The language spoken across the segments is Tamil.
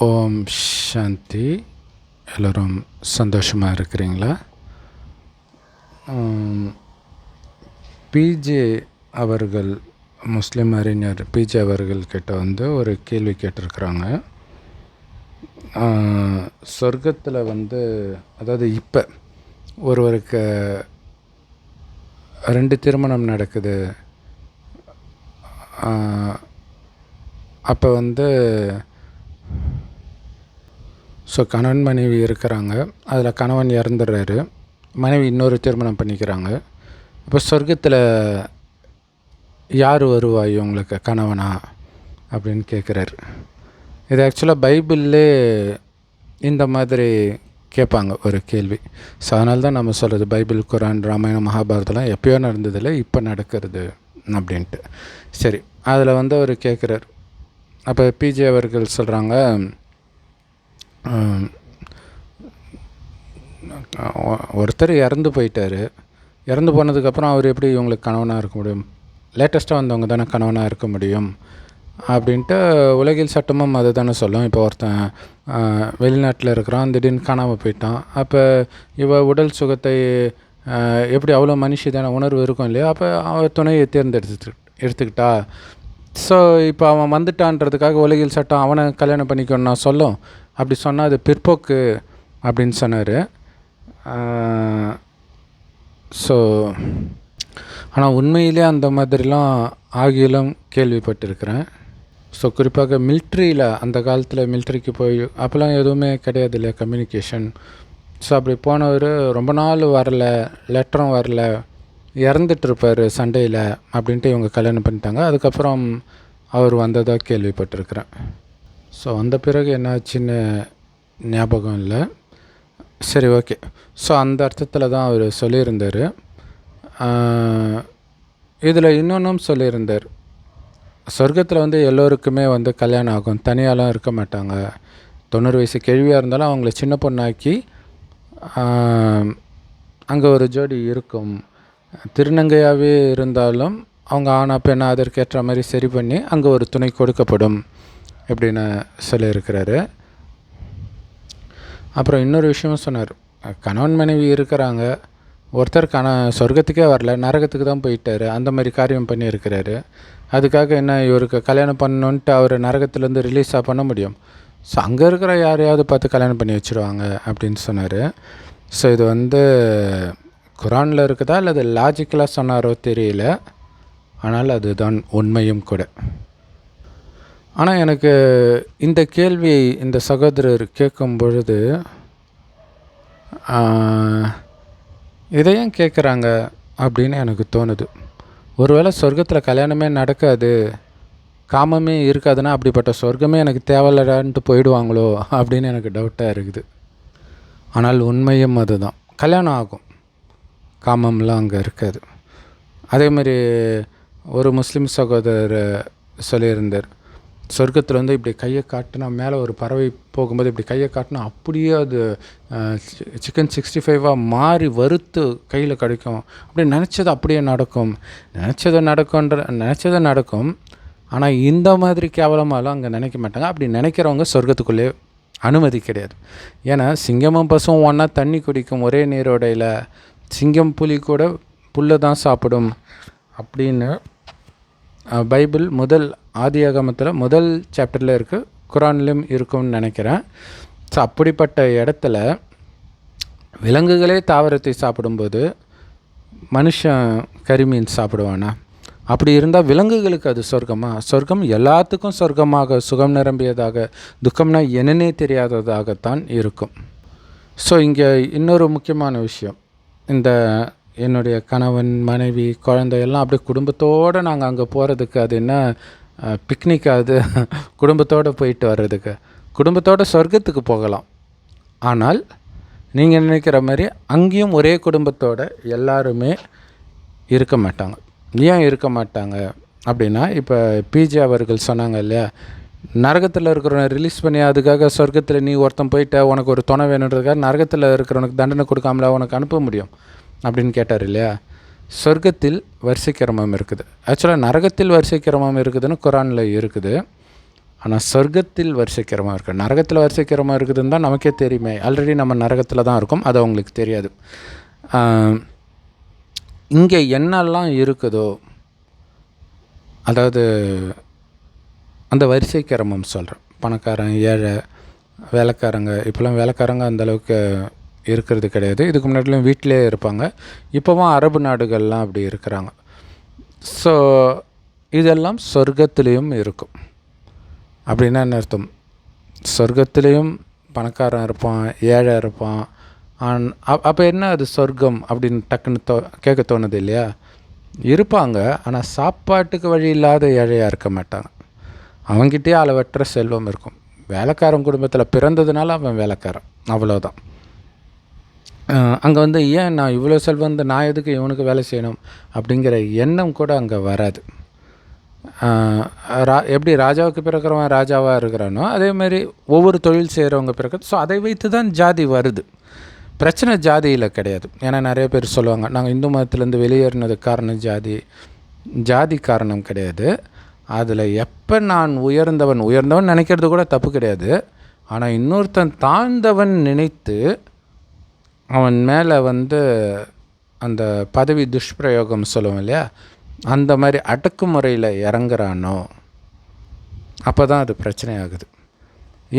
ஓம் சாந்தி. எல்லோரும் சந்தோஷமாக இருக்கிறீங்களா? பிஜே அவர்கள், முஸ்லீம் அறிஞர் பிஜே அவர்கள்கிட்ட ஒரு கேள்வி கேட்டிருக்கிறாங்க. சொர்க்கத்தில் அதாவது இப்போ ஒருவருக்கு 2 திருமணம் நடக்குது. அப்போ கணவன் மனைவி இருக்கிறாங்க. அதில் கணவன் இறந்துடுறாரு, மனைவி இன்னொரு திருமணம் பண்ணிக்கிறாங்க. இப்போ சொர்க்கத்தில் யார் வருவா இவங்களுக்கு கணவனா அப்படின்னு கேட்குறாரு. இது ஆக்சுவலாக பைபிள்லே இந்த மாதிரி கேட்பாங்க ஒரு கேள்வி. ஸோ அதனால தான் நம்ம சொல்கிறது, பைபிள், குரான், ராமாயணம், மகாபாரதம்லாம் எப்போயோ நடந்ததில்லை, இப்போ நடக்கிறது அப்படின்ட்டு. சரி, அதில் அவர் கேட்குறார். அப்போ பிஜே அவர்கள் சொல்கிறாங்க, ஒருத்தர் இறந்து போயிட்டார். இறந்து போனதுக்கப்புறம் அவர் எப்படி இவங்களுக்கு கணவனாக இருக்க முடியும்? லேட்டஸ்ட்டாக வந்தவங்க தானே கணவனாக இருக்க முடியும் அப்படின்ட்டு உலகில் சட்டமும் அதை தானே சொல்லும். இப்போ ஒருத்தன் வெளிநாட்டில் இருக்கிறான், திடீர்னு காணாமல் போயிட்டான். அப்போ உடல் சுகத்தை எப்படி அவ்வளோ மனுஷிதான உணர்வு இருக்கும் இல்லையா? அப்போ அவன் துணையை எடுத்துக்கிட்டா. ஸோ இப்போ அவன் வந்துட்டான்றதுக்காக உலகில் சட்டம் அவனை கல்யாணம் பண்ணிக்கணும்னா சொல்லும். அப்படி சொன்னால் அது பிற்போக்கு அப்படின்னு சொன்னார். ஸோ ஆனால் உண்மையிலே அந்த மாதிரிலாம் ஆகிலும் கேள்விப்பட்டிருக்கிறேன். ஸோ குறிப்பாக மிலிட்ரியில், அந்த காலத்தில் மிலிட்ரிக்கு போய் அப்போல்லாம் எதுவுமே கிடையாது இல்லையா, கம்யூனிகேஷன். ஸோ அப்படி போனவர் ரொம்ப நாள் வரல, லெட்டரும் வரல, இறந்துட்டுருப்பார் சண்டையில் அப்படின்ட்டு இவங்க கல்யாணம் பண்ணிட்டாங்க. அதுக்கப்புறம் அவர் வந்ததாக கேள்விப்பட்டிருக்கிறேன். ஸோ அந்த பிறகு என்னாச்சுன்னு ஞாபகம் இல்லை. சரி, ஓகே. ஸோ அந்த அர்த்தத்தில் தான் அவர் சொல்லியிருந்தார். இதில் இன்னொன்றும் சொல்லியிருந்தார், சொர்க்கத்தில் எல்லோருக்குமே கல்யாணம் ஆகும், தனியாலாம் இருக்க மாட்டாங்க. 90 வயசு கேள்வியாக இருந்தாலும் அவங்கள சின்ன பொண்ணாக்கி அங்கே ஒரு ஜோடி இருக்கும். திருநங்கையாகவே இருந்தாலும் அவங்க ஆனா பெண்ணா அதற்கேற்ற மாதிரி சரி பண்ணி அங்கே ஒரு துணை கொடுக்கப்படும் அப்படின்னு சொல்லியிருக்கிறாரு. அப்புறம் இன்னொரு விஷயமும் சொன்னார், கணவன் மனைவி இருக்கிறாங்க, ஒருத்தர் சொர்க்கத்துக்கே வரல, நரகத்துக்கு தான் போயிட்டார், அந்த மாதிரி காரியம் பண்ணியிருக்கிறாரு. அதுக்காக என்ன இவருக்கு கல்யாணம் பண்ணணுன்ட்டு அவர் நரகத்துலேருந்து ரிலீஸாக பண்ண முடியும்? ஸோ அங்கே இருக்கிற யாரையாவது பார்த்து கல்யாணம் பண்ணி வச்சுருவாங்க அப்படின்னு சொன்னார். ஸோ இது குரானில் இருக்குதா அல்லது லாஜிக்கலாக சொன்னாரோ தெரியல, ஆனால் அதுதான் உண்மையும் கூட. ஆனால் எனக்கு இந்த கேள்வி இந்த சகோதரர் கேட்கும் பொழுது இதையும் கேட்குறாங்க அப்படின்னு எனக்கு தோணுது. ஒருவேளை சொர்க்கத்தில் கல்யாணமே நடக்காது, காமமே இருக்காதுன்னா அப்படிப்பட்ட சொர்க்கமே எனக்கு தேவையில்லடான்ட்டு போயிடுவாங்களோ அப்படின்னு எனக்கு டவுட்டாக இருக்குது. ஆனால் உண்மையும் அதுதான், கல்யாணம் ஆகும், காமம்லாம் அங்கே இருக்காது. அதேமாதிரி ஒரு முஸ்லீம் சகோதரர் சொல்லியிருந்தார், சொர்க்கத்தில் இப்படி கையை காட்டினா மேலே ஒரு பறவை போகும்போது இப்படி கையை காட்டினா அப்படியே அது சிக்கன் 65 மாறி வறுத்து கையில் கிடைக்கும். அப்படி நினச்சது அப்படியே நடக்கும், நினச்சது நடக்கும். ஆனால் இந்த மாதிரி கேவலமாலாம் அங்கே நினைக்க மாட்டாங்க. அப்படி நினைக்கிறவங்க சொர்க்கத்துக்குள்ளே அனுமதி கிடையாது. ஏன்னா சிங்கமும் பசுவும் ஒன்றா தண்ணி குடிக்கும் ஒரே நீரோடையில், சிங்கம் புலி கூட புல்லை தான் சாப்பிடும் அப்படின்னு பைபிள் ஆதியாகமத்தில் முதல் சாப்டரில் இருக்குது, குரான்லேயும் இருக்கும்னு நினைக்கிறேன். ஸோ அப்படிப்பட்ட இடத்துல விலங்குகளே தாவரத்தை சாப்பிடும்போது மனுஷன் கரிமீன் சாப்பிடுவானா? அப்படி இருந்தால் விலங்குகளுக்கு அது சொர்க்கமா? சொர்க்கம் எல்லாத்துக்கும் சொர்க்கமாக, சுகம் நிரம்பியதாக, துக்கம்னா என்னன்னே தெரியாததாகத்தான் இருக்கும். ஸோ இங்கே இன்னொரு முக்கியமான விஷயம், இந்த என்னுடைய கணவன், மனைவி, குழந்தை எல்லாம் அப்படியே குடும்பத்தோடு நாங்கள் அங்கே போகிறதுக்கு அது என்ன பிக்னிக்? அது குடும்பத்தோடு போயிட்டு வர்றதுக்கு, குடும்பத்தோடு சொர்க்கத்துக்கு போகலாம். ஆனால் நீங்கள் நினைக்கிற மாதிரி அங்கேயும் ஒரே குடும்பத்தோடு எல்லாருமே இருக்க மாட்டாங்க. ஏன் இருக்க மாட்டாங்க அப்படின்னா, இப்போ பிஜே அவர்கள் சொன்னாங்க இல்லையா, நரகத்தில் இருக்கிறவனை ரிலீஸ் பண்ணி அதுக்காக சொர்க்கத்தில் நீ ஒருத்தன் போயிட்ட, உனக்கு ஒரு துணை வேணுன்றதுக்காக நரகத்தில் இருக்கிறவனுக்கு தண்டனை கொடுக்காமல உனக்கு அனுப்ப முடியும் அப்படின்னு கேட்டார் இல்லையா. சொர்க்கத்தில் வரிசை கிரமம் இருக்குது. ஆக்சுவலாக நரகத்தில் வரிசை கிரமம் இருக்குதுன்னு குரானில் இருக்குது. ஆனால் சொர்க்கத்தில் வரிசைக்கிரமாக இருக்குது. நரகத்தில் வரிசைக்கிரமாக இருக்குதுன்னு தான் நமக்கே தெரியுமே. ஆல்ரெடி நம்ம நரகத்தில் தான் இருக்கோம், அது அவங்களுக்கு தெரியாது. இங்கே என்னெல்லாம் இருக்குதோ, அதாவது அந்த வரிசை கிரமம் சொல்கிறேன். பணக்காரன், ஏழை, வேலைக்காரங்க. இப்போலாம் வேலைக்காரங்க அந்தளவுக்கு இருக்கிறது கிடையாது. இதுக்கு முன்னாடிலாம் வீட்டிலே இருப்பாங்க. இப்போவும் அரபு நாடுகள்லாம் அப்படி இருக்கிறாங்க. ஸோ இதெல்லாம் சொர்க்கத்திலையும் இருக்கும். அப்படின்னா என்ன அர்த்தம்? சொர்க்கத்திலையும் பணக்காரன் இருப்பான், ஏழை இருப்பான். அப்போ என்ன அது சொர்க்கம் அப்படின்னு டக்குன்னு கேட்க தோணுது இல்லையா? இருப்பாங்க, ஆனால் சாப்பாட்டுக்கு வழி இல்லாத ஏழையாக இருக்க மாட்டாங்க. அவங்ககிட்டயே அளவற்ற செல்வம் இருக்கும். வேலைக்காரன் குடும்பத்தில் பிறந்ததுனால அவன் வேலைக்காரன், அவ்வளோதான். அங்கே ஏன் நான் இவ்வளோ செல்வம் நான் எதுக்கு இவனுக்கு வேலை செய்யணும் அப்படிங்கிற எண்ணம் கூட அங்கே வராது. எப்படி ராஜாவுக்கு பிறக்கிறவன் ராஜாவாக இருக்கிறானோ அதேமாரி ஒவ்வொரு தொழில் செய்கிறவங்க பிறக்கிறது. ஸோ அதை வைத்து தான் ஜாதி வருது. பிரச்சனை ஜாதியில் கிடையாது. ஏன்னா நிறைய பேர் சொல்லுவாங்க, நாங்கள் இந்து மதத்துலேருந்து வெளியேறினதுக்கு காரணம் ஜாதி காரணம் கிடையாது. அதில் எப்போ நான் உயர்ந்தவன் நினைக்கிறது கூட தப்பு கிடையாது. ஆனால் இன்னொருத்தன் தாழ்ந்தவன் நினைத்து அவன் மேலே அந்த பதவி துஷ்பிரயோகம் சொல்லுவோம் இல்லையா, அந்த மாதிரி அடக்குமுறையில் இறங்குறானோ அப்போ தான் அது பிரச்சனையாகுது.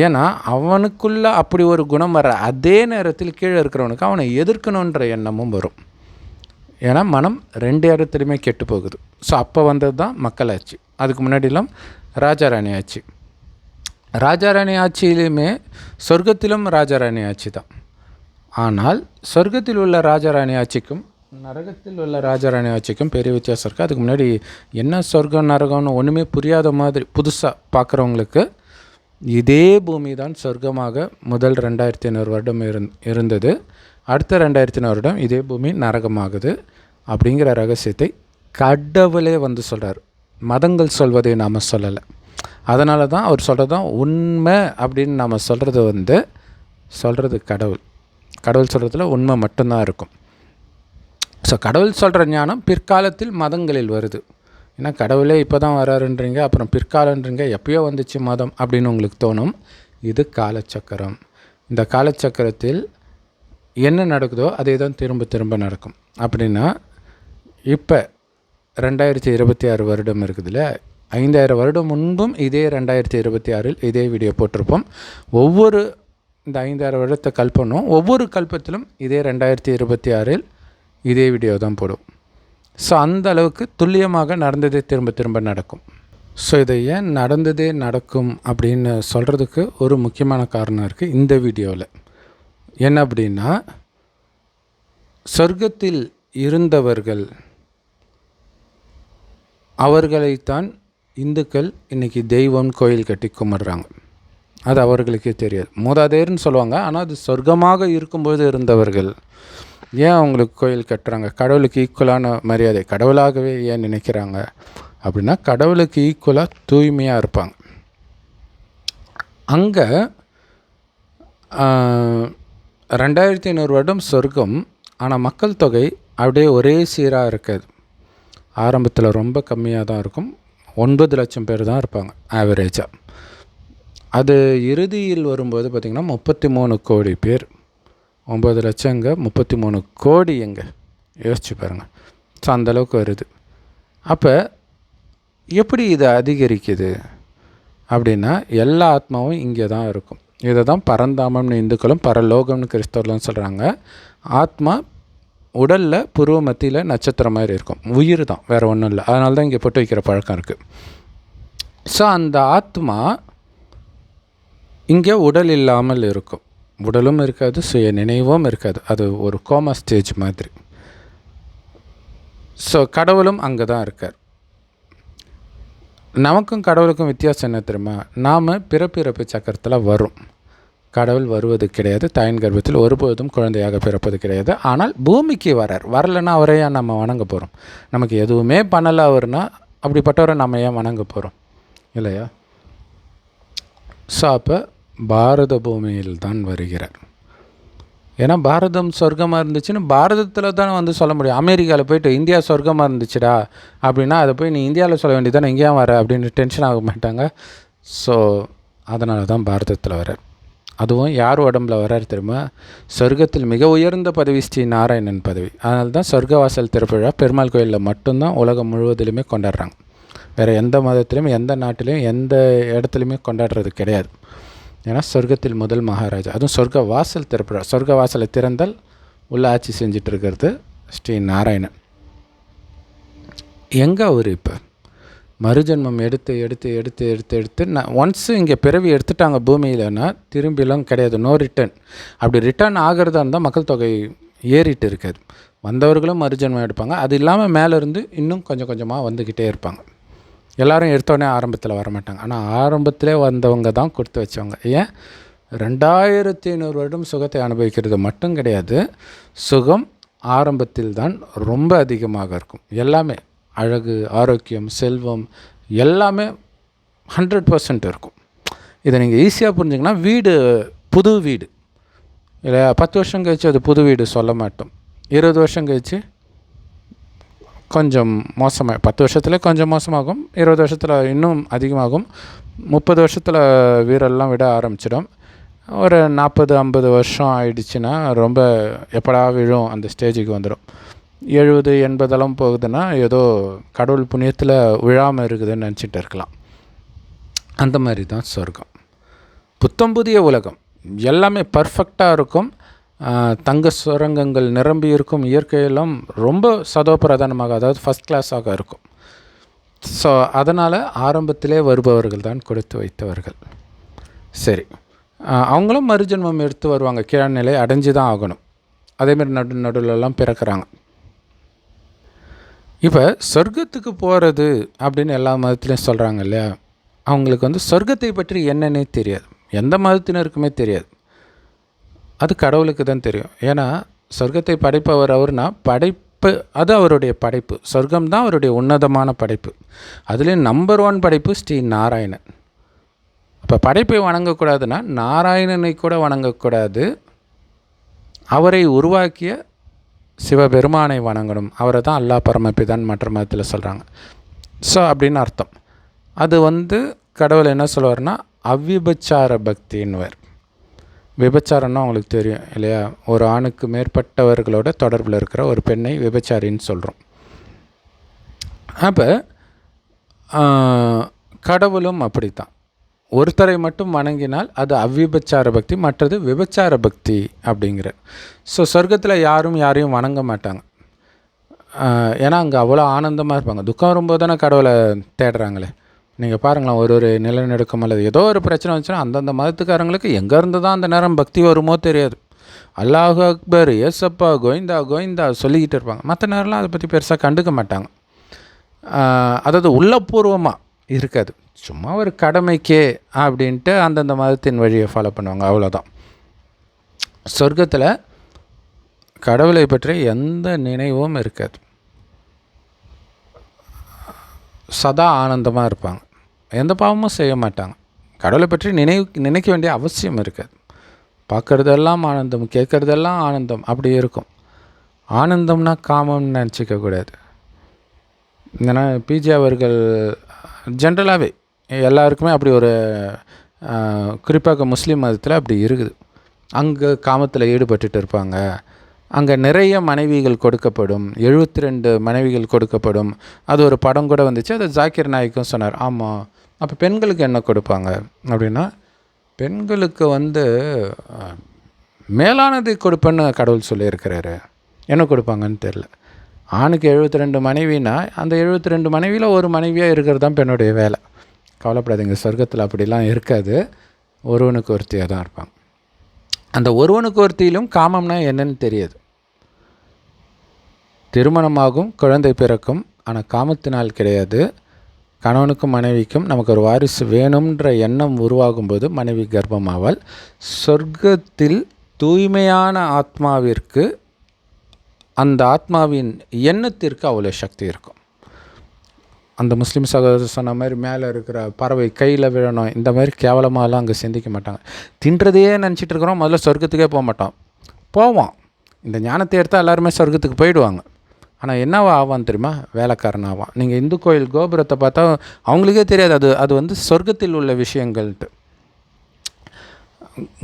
ஏன்னா அவனுக்குள்ளே அப்படி ஒரு குணம் வர அதே நேரத்தில் கீழே இருக்கிறவனுக்கு அவனை எதிர்க்கணுன்ற எண்ணமும் வரும். ஏன்னா மனம் 2 இடத்துலையுமே கெட்டு போகுது. ஸோ அப்போ வந்தது தான் மக்களாட்சி. அதுக்கு முன்னாடிலாம் ராஜாராணி ஆட்சி. ராஜாராணி ஆட்சியிலுமே சொர்க்கத்திலும் ராஜாராணி ஆட்சி தான். ஆனால் சொர்க்கத்தில் உள்ள ராஜாராணி ஆட்சிக்கும் நரகத்தில் உள்ள ராஜாராணி ஆட்சிக்கும் பெரிய வித்தியாசம் இருக்குது. அதுக்கு முன்னாடி என்ன சொர்க்கம் நரகம்னு ஒன்றுமே புரியாத மாதிரி புதுசாக பார்க்குறவங்களுக்கு இதே பூமி தான் சொர்க்கமாக முதல் 2500 வருடம் இருந்தது. அடுத்த 2500 வருடம் இதே பூமி நரகமாகுது அப்படிங்கிற ரகசியத்தை கடவுளே சொல்கிறார். மதங்கள் சொல்வதை நாம் சொல்லலை. அதனால தான் அவர் சொல்கிறது தான் உண்மை அப்படின்னு நாம் சொல்கிறது சொல்கிறது கடவுள் சொல்கிறதுல உண்மை மட்டும்தான் இருக்கும். ஸோ கடவுள் சொல்கிற ஞானம் பிற்காலத்தில் மதங்களில் வருது. ஏன்னா கடவுளே இப்போ தான் வராருன்றீங்க, அப்புறம் பிற்காலன்றீங்க, எப்பயோ வந்துச்சு மதம் அப்படின்னு உங்களுக்கு தோணும். இது காலச்சக்கரம். இந்த காலச்சக்கரத்தில் என்ன நடக்குதோ அதே தான் திரும்ப திரும்ப நடக்கும். அப்படின்னா இப்போ 2026 வருடம் இருக்குதுல்ல, 5000 வருடம் முன்பும் இதே 2026 இதே வீடியோ போட்டிருப்போம். இந்த 5000 வருடத்தை கல்பனும் ஒவ்வொரு கல்பத்திலும் இதே 2026 இதே வீடியோ தான் போடும். ஸோ அந்த அளவுக்கு துல்லியமாக நடந்ததே திரும்ப திரும்ப நடக்கும். ஸோ இதை ஏன் நடந்ததே நடக்கும் அப்படின்னு சொல்கிறதுக்கு ஒரு முக்கியமான காரணம் இருக்குது இந்த வீடியோவில். என்ன அப்படின்னா, சொர்க்கத்தில் இருந்தவர்கள் அவர்களைத்தான் இந்துக்கள் இன்றைக்கி தெய்வம் கோயில் கட்டி கும்பிட்றாங்க. அது அவர்களுக்கே தெரியாது. மூதாதையர்னு சொல்லுவாங்க, ஆனால் அது சொர்க்கமாக இருக்கும்போது இருந்தவர்கள். ஏன் அவங்களுக்கு கோயில் கட்டுறாங்க? கடவுளுக்கு ஈக்குவலான மரியாதை, கடவுளாகவே ஏன் நினைக்கிறாங்க அப்படின்னா, கடவுளுக்கு ஈக்குவலாக தூய்மையாக இருப்பாங்க. அங்கே 2500 வருடம் சொர்க்கம். ஆனால் மக்கள் தொகை அப்படியே ஒரே சீராக இருக்காது. ஆரம்பத்தில் ரொம்ப கம்மியாக தான் இருக்கும். 9 லட்சம் பேர் தான் இருப்பாங்க ஆவரேஜாக. அது இறுதியில் வரும்போது பார்த்திங்கன்னா 33 கோடி பேர். 9 லட்சம் எங்கே, 33 கோடி எங்கே, யோசிச்சு பாருங்கள். ஸோ அந்தளவுக்கு வருது. அப்போ எப்படி இது அதிகரிக்குது அப்படின்னா, எல்லா ஆத்மாவும் இங்கே தான் இருக்கும். இதை தான் பரந்தாமம்னு இந்துக்களும் பரலோகம்னு கிறிஸ்தவர்களும் சொல்கிறாங்க. ஆத்மா உடலில் புருவ மத்தியில் நட்சத்திரம் மாதிரி இருக்கும். உயிர் தான், வேறு ஒன்றும் இல்லை. அதனால தான் இங்கே பொட்டு வைக்கிற பழக்கம் இருக்குது. ஸோ அந்த ஆத்மா இங்கே உடல் இல்லாமல் இருக்கும். உடலும் இருக்காது, சுய நினைவும் இருக்காது. அது ஒரு கோமா ஸ்டேஜ் மாதிரி. ஸோ கடவுளும் அங்கே தான் இருக்கார். நமக்கும் கடவுளுக்கும் வித்தியாசம் என்ன தெரியுமா? நாம் பிறப்பிறப்பு சக்கரத்தில் வரும். கடவுள் வருவது கிடையாது. தாயின் கர்ப்பத்தில் ஒருபோதும் குழந்தையாக பிறப்பது கிடையாது. ஆனால் பூமிக்கு வரலைன்னா அவரை ஏன் நம்ம வணங்க போகிறோம்? நமக்கு எதுவுமே பண்ணலை அவர்னா, அப்படிப்பட்டவரை நம்ம ஏன் வணங்க போகிறோம் இல்லையா? ஸோ அப்போ பாரத பூமியில் தான் வருகிறார். ஏன்னா பாரதம் சொர்க்கமாக இருந்துச்சுன்னு பாரதத்தில் தானே சொல்ல முடியும். அமெரிக்காவில் போய்ட்டு இந்தியா சொர்க்கமாக இருந்துச்சுடா அப்படின்னா அதை போய் நீ இந்தியாவில் சொல்ல வேண்டியதானே, எங்கேயும் வர அப்படின்னு டென்ஷன் ஆக மாட்டாங்க? ஸோ அதனால தான் பாரதத்தில் வரார். அதுவும் யார் உடம்புல வரார் தெரியுமா? சொர்க்கத்தில் மிக உயர்ந்த பதவி ஸ்ரீ நாராயணன் பதவி. அதனால தான் சொர்க்கவாசல் திருவிழா பெருமாள் கோயிலில் மட்டும்தான் உலகம் முழுவதிலுமே கொண்டாடுறாங்க. வேறு எந்த மதத்திலையும் எந்த நாட்டிலையும் எந்த இடத்துலையுமே கொண்டாடுறது கிடையாது. ஏன்னா சொர்க்கத்தில் முதல் மகாராஜா, அதுவும் சொர்க்க வாசல் திருவிழா. சொர்க்க வாசலை திறந்தால் உள்ள ஆட்சி செஞ்சிட்டு இருக்கிறது ஸ்ரீ நாராயணன். எங்கே அவர் இப்போ மறுஜன்மம் எடுத்து ஒன்ஸு இங்கே பிறவி எடுத்துட்டாங்க பூமியிலன்னா திரும்பிலாம் கிடையாது, நோ ரிட்டர்ன். அப்படி ரிட்டர்ன் ஆகிறதா இருந்தால் மக்கள் தொகை ஏறிட்டு இருக்காது. வந்தவர்களும் மறுஜன்மம் எடுப்பாங்க. அது இல்லாமல் மேலேருந்து இன்னும் கொஞ்சம் கொஞ்சமாக வந்துக்கிட்டே இருப்பாங்க. எல்லோரும் எடுத்தோடனே ஆரம்பத்தில் வரமாட்டாங்க. ஆனால் ஆரம்பத்திலே வந்தவங்க தான் கொடுத்து வச்சவங்க. ஏன் 2500 வருடம் சுகத்தை அனுபவிக்கிறது மட்டும் கிடையாது, சுகம் ஆரம்பத்தில் தான் ரொம்ப அதிகமாக இருக்கும். எல்லாமே அழகு, ஆரோக்கியம், செல்வம் எல்லாமே 100% இருக்கும். இதை நீங்கள் ஈஸியாக புரிஞ்சிங்கன்னா, வீடு புது வீடு இல்லையா, 10 வருஷம் கழித்து அது புது வீடு சொல்ல மாட்டோம். 20 வருஷம் கழித்து கொஞ்சம் மோசமாக, 10 வருஷத்தில் கொஞ்சம் மோசமாகும், 20 வருஷத்தில் இன்னும் அதிகமாகும், 30 வருஷத்தில் வீரெல்லாம் விட ஆரம்பிச்சிடும். ஒரு 40-50 வருஷம் ஆயிடுச்சுன்னா ரொம்ப எப்படா விழும் அந்த ஸ்டேஜுக்கு வந்துடும். 70-80 போகுதுன்னா ஏதோ கடவுள் புண்ணியத்தில் விழாமல் இருக்குதுன்னு நினச்சிட்டு இருக்கலாம். அந்த மாதிரி தான் சொர்க்கம். புத்தம் புதிய உலகம், எல்லாமே பர்ஃபெக்டாக இருக்கும். தங்க சுரங்கங்கள் நிரம்பி இருக்கும். இயற்கையெல்லாம் ரொம்ப சதோபிரதானமாக, அதாவது ஃபஸ்ட் கிளாஸாக இருக்கும். ஸோ அதனால் ஆரம்பத்திலே வருபவர்கள் தான் கொடுத்து வைத்தவர்கள். சரி, அவங்களும் மறுஜன்மம் எடுத்து வருவாங்க. கீழ்நிலை அடைஞ்சு தான் ஆகணும். அதேமாதிரி நடுவிலெல்லாம் பிறக்கிறாங்க. இப்போ சொர்க்கத்துக்கு போகிறது அப்படின்னு எல்லா மதத்துலேயும் சொல்கிறாங்க இல்லையா, அவங்களுக்கு வந்து சொர்க்கத்தை பற்றி என்னன்னே தெரியாது. எந்த மதத்தினருக்குமே தெரியாது. அது கடவுளுக்கு தான் தெரியும். ஏன்னா சொர்க்கத்தை படைப்பவர் அவர்னா, படைப்பு அது அவருடைய படைப்பு. சொர்க்கம் தான் அவருடைய உன்னதமான படைப்பு. அதுலேயும் நம்பர் 1 படைப்பு ஸ்ரீ நாராயணன். அப்போ படைப்பை வணங்கக்கூடாதுன்னா நாராயணனை கூட வணங்கக்கூடாது, அவரை உருவாக்கிய சிவபெருமானை வணங்கணும். அவரை தான் அல்லாஹ் பரமபிதான் மற்ற மதத்தில் சொல்கிறாங்க. ஸோ அப்படின்னு அர்த்தம். அது வந்து கடவுள் என்ன சொல்லுவார்னா அவ்விபச்சார பக்தின்னுவார். விபச்சாரம்னா அவங்களுக்கு தெரியும் இல்லையா, ஒரு ஆணுக்கு மேற்பட்டவர்களோட தொடர்பில் இருக்கிற ஒரு பெண்ணை விபச்சாரின்னு சொல்கிறோம். அப்போ கடவுளும் அப்படித்தான். ஒருத்தரை மட்டும் வணங்கினால் அது அவ்விபச்சார பக்தி, மற்றது விபச்சார பக்தி அப்படிங்கிற. ஸோ சொர்க்கத்தில் யாரும் யாரையும் வணங்க மாட்டாங்க. ஏன்னா அங்கே அவ்வளோ ஆனந்தமாக இருப்பாங்க. துக்கம் வரும்போது தானே கடவுளை தேடுறாங்களே. நீங்கள் பாருங்களேன், ஒரு நிலநடுக்கம் அல்லது ஏதோ ஒரு பிரச்சனை வந்துச்சுன்னா அந்தந்த மதத்துக்காரங்களுக்கு எங்கேருந்து தான் அந்த நேரம் பக்தி வருமோ தெரியாது. அல்லாஹ் அக்பர், ஏசப்பா, கோவிந்தா கோவிந்தா சொல்லிக்கிட்டு இருப்பாங்க. மற்ற நேரம்லாம் அதை பற்றி பெருசாக கண்டுக்க மாட்டாங்க. அதாவது உள்ளபூர்வமாக இருக்காது, சும்மா ஒரு கடமைக்கே அப்படின்ட்டு அந்தந்த மதத்தின் வழியை ஃபாலோ பண்ணுவாங்க, அவ்வளோதான். சொர்க்கத்தில் கடவுளை பற்றி எந்த நினைவும் இருக்காது. சதா ஆனந்தமாக இருப்பாங்க. எந்த பாவமும் செய்ய மாட்டாங்க. கடவுளை பற்றி நினைக்க வேண்டிய அவசியம் இருக்காது. பார்க்குறதெல்லாம் ஆனந்தம், கேட்குறதெல்லாம் ஆனந்தம், அப்படி இருக்கும். ஆனந்தம்னா காமம்னு நினச்சிக்கக்கூடாது. ஏன்னா பிஜே அவர்கள் ஜென்ரலாகவே எல்லாருக்குமே அப்படி ஒரு குறிப்பாக முஸ்லீம் மதத்தில் அப்படி இருக்குது. அங்கே காமத்தில் ஈடுபட்டுட்டு இருப்பாங்க. அங்கே நிறைய மனைவிகள் கொடுக்கப்படும், 72 மனைவிகள் கொடுக்கப்படும். அது ஒரு படம் கூட வந்துச்சு, அது ஜாக்கிர் நாய்க்கும் சொன்னார். ஆமாம், அப்போ பெண்களுக்கு என்ன கொடுப்பாங்க அப்படின்னா, பெண்களுக்கு வந்து மேலானதை கொடுப்பேன்னு கடவுள் சொல்லியிருக்கிறாரு. என்ன கொடுப்பாங்கன்னு தெரில. ஆணுக்கு 72 மனைவினா அந்த 72 மனைவியில் ஒரு மனைவியாக இருக்கிறது தான் பெண்ணுடைய வேலை. கவலைப்படாதீங்க, சொர்க்கத்தில் அப்படிலாம் இருக்காது. ஒருவனுக்கு ஒருத்தியாக தான் இருப்பாங்க. அந்த ஒருவனுக்கு ஒருத்தியிலும் காமம்னா என்னன்னு தெரியாது. திருமணமாகும், குழந்தை பிறக்கும், ஆனால் காமத்தினால் கிடையாது. கணவனுக்கும் மனைவிக்கும் நமக்கு ஒரு வாரிசு வேணுன்ற எண்ணம் உருவாகும்போது மனைவி கர்ப்பமாவாள். சொர்க்கத்தில் தூய்மையான ஆத்மாவிற்கு, அந்த ஆத்மாவின் எண்ணத்திற்கு அவ்வளோ சக்தி இருக்கும். அந்த முஸ்லீம் சகோதரர் சொன்ன மாதிரி மேலே இருக்கிற பறவை கையில் விழணும், இந்த மாதிரி கேவலமாகலாம் அங்கே சிந்திக்க மாட்டாங்க. தின்றதையே நினச்சிட்டு இருக்கிறோம், முதல்ல சொர்க்கத்துக்கே போக மாட்டோம். போவோம், இந்த ஞானத்தை எடுத்தால் எல்லாருமே சொர்க்கத்துக்கு போயிடுவாங்க. ஆனால் என்னவா ஆவான் தெரியுமா? வேலைக்காரன் ஆவான். நீங்கள் இந்து கோயில் கோபுரத்தை பார்த்தா அவங்களுக்கே தெரியாது அது வந்து சொர்க்கத்தில் உள்ள விஷயங்கள்ட்டு.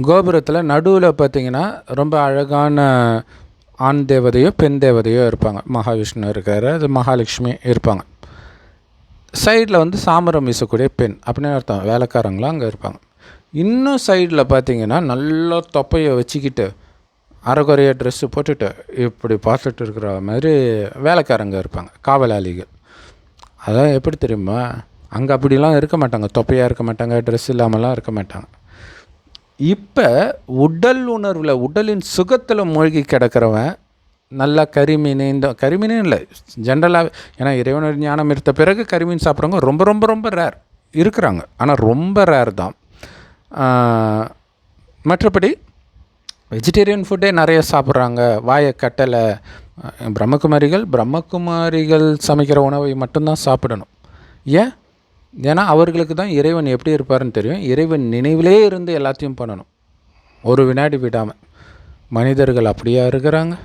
கோபுரத்தில் நடுவில் பார்த்திங்கன்னா ரொம்ப அழகான ஆண் தேவதையோ பெண் தேவதையோ இருப்பாங்க. மகாவிஷ்ணு இருக்கார், அது மகாலட்சுமி இருப்பாங்க. சைடில் வந்து சாமரம் வீசக்கூடிய பெண் அப்படின்னு அர்த்தம். வேலைக்காரங்களாம் அங்கே இருப்பாங்க. இன்னும் சைடில் பார்த்திங்கன்னா நல்லா தொப்பையை வச்சுக்கிட்டு அரைக்குறைய ட்ரெஸ்ஸு போட்டுட்டு இப்படி பார்த்துட்டு இருக்கிற மாதிரி வேலைக்காரங்க இருப்பாங்க, காவலாளிகள். அதான் எப்படி தெரியுமா? அங்கே அப்படிலாம் இருக்க மாட்டாங்க, தொப்பையாக இருக்க மாட்டாங்க, ட்ரெஸ் இல்லாமலாம் இருக்க மாட்டாங்க. இப்போ உடல் உணர்வில் உடலின் சுகத்தில் மூழ்கி கிடக்கிறவன் நல்லா கரிமீன், இந்த கரிமீனே இல்லை ஜென்ரலாக, ஏன்னா இறைவனர் ஞானம் எடுத்த பிறகு கரிமீன் சாப்பிட்றவங்க ரொம்ப ரொம்ப ரொம்ப ரேர் இருக்கிறாங்க, ஆனால் ரொம்ப ரேர் தான். மற்றபடி வெஜிடேரியன் ஃபுட்டே நிறைய சாப்பிட்றாங்க. வாயை கட்டலை. பிரம்மகுமாரிகள் சமைக்கிற உணவை மட்டும்தான் சாப்பிடணும். ஏன்னா அவர்களுக்கு தான் இறைவன் எப்படி இருப்பார்னு தெரியும். இறைவன் நினைவிலே இருந்து எல்லாத்தையும் பண்ணணும், ஒரு வினாடி விடாமல். மனிதர்கள் அப்படியா இருக்கிறாங்க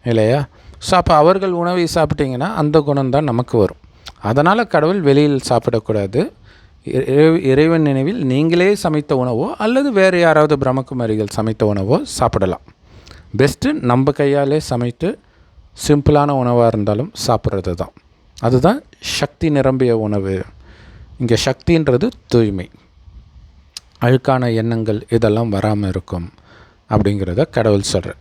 இல்லையா? ஸோ அப்போ அவர்கள் உணவை சாப்பிட்டிங்கன்னா அந்த குணம்தான் நமக்கு வரும். அதனால் கடவுள் வெளியில் சாப்பிடக்கூடாது. இறைவன் நினைவில் நீங்களே சமைத்த உணவோ அல்லது வேறு யாராவது பிரம்மகுமாரிகள் சமைத்த உணவோ சாப்பிடலாம். பெஸ்ட்டு நம்ம கையாலே சமைத்து சிம்பிளான உணவாக இருந்தாலும் சாப்பிட்றது தான். அதுதான் சக்தி நிரம்பிய உணவு. இங்கே சக்தின்றது தூய்மை, அழுக்கான எண்ணங்கள் இதெல்லாம் வராமல் இருக்கும் அப்படிங்கிறத கடவுள் சொல்கிறார்.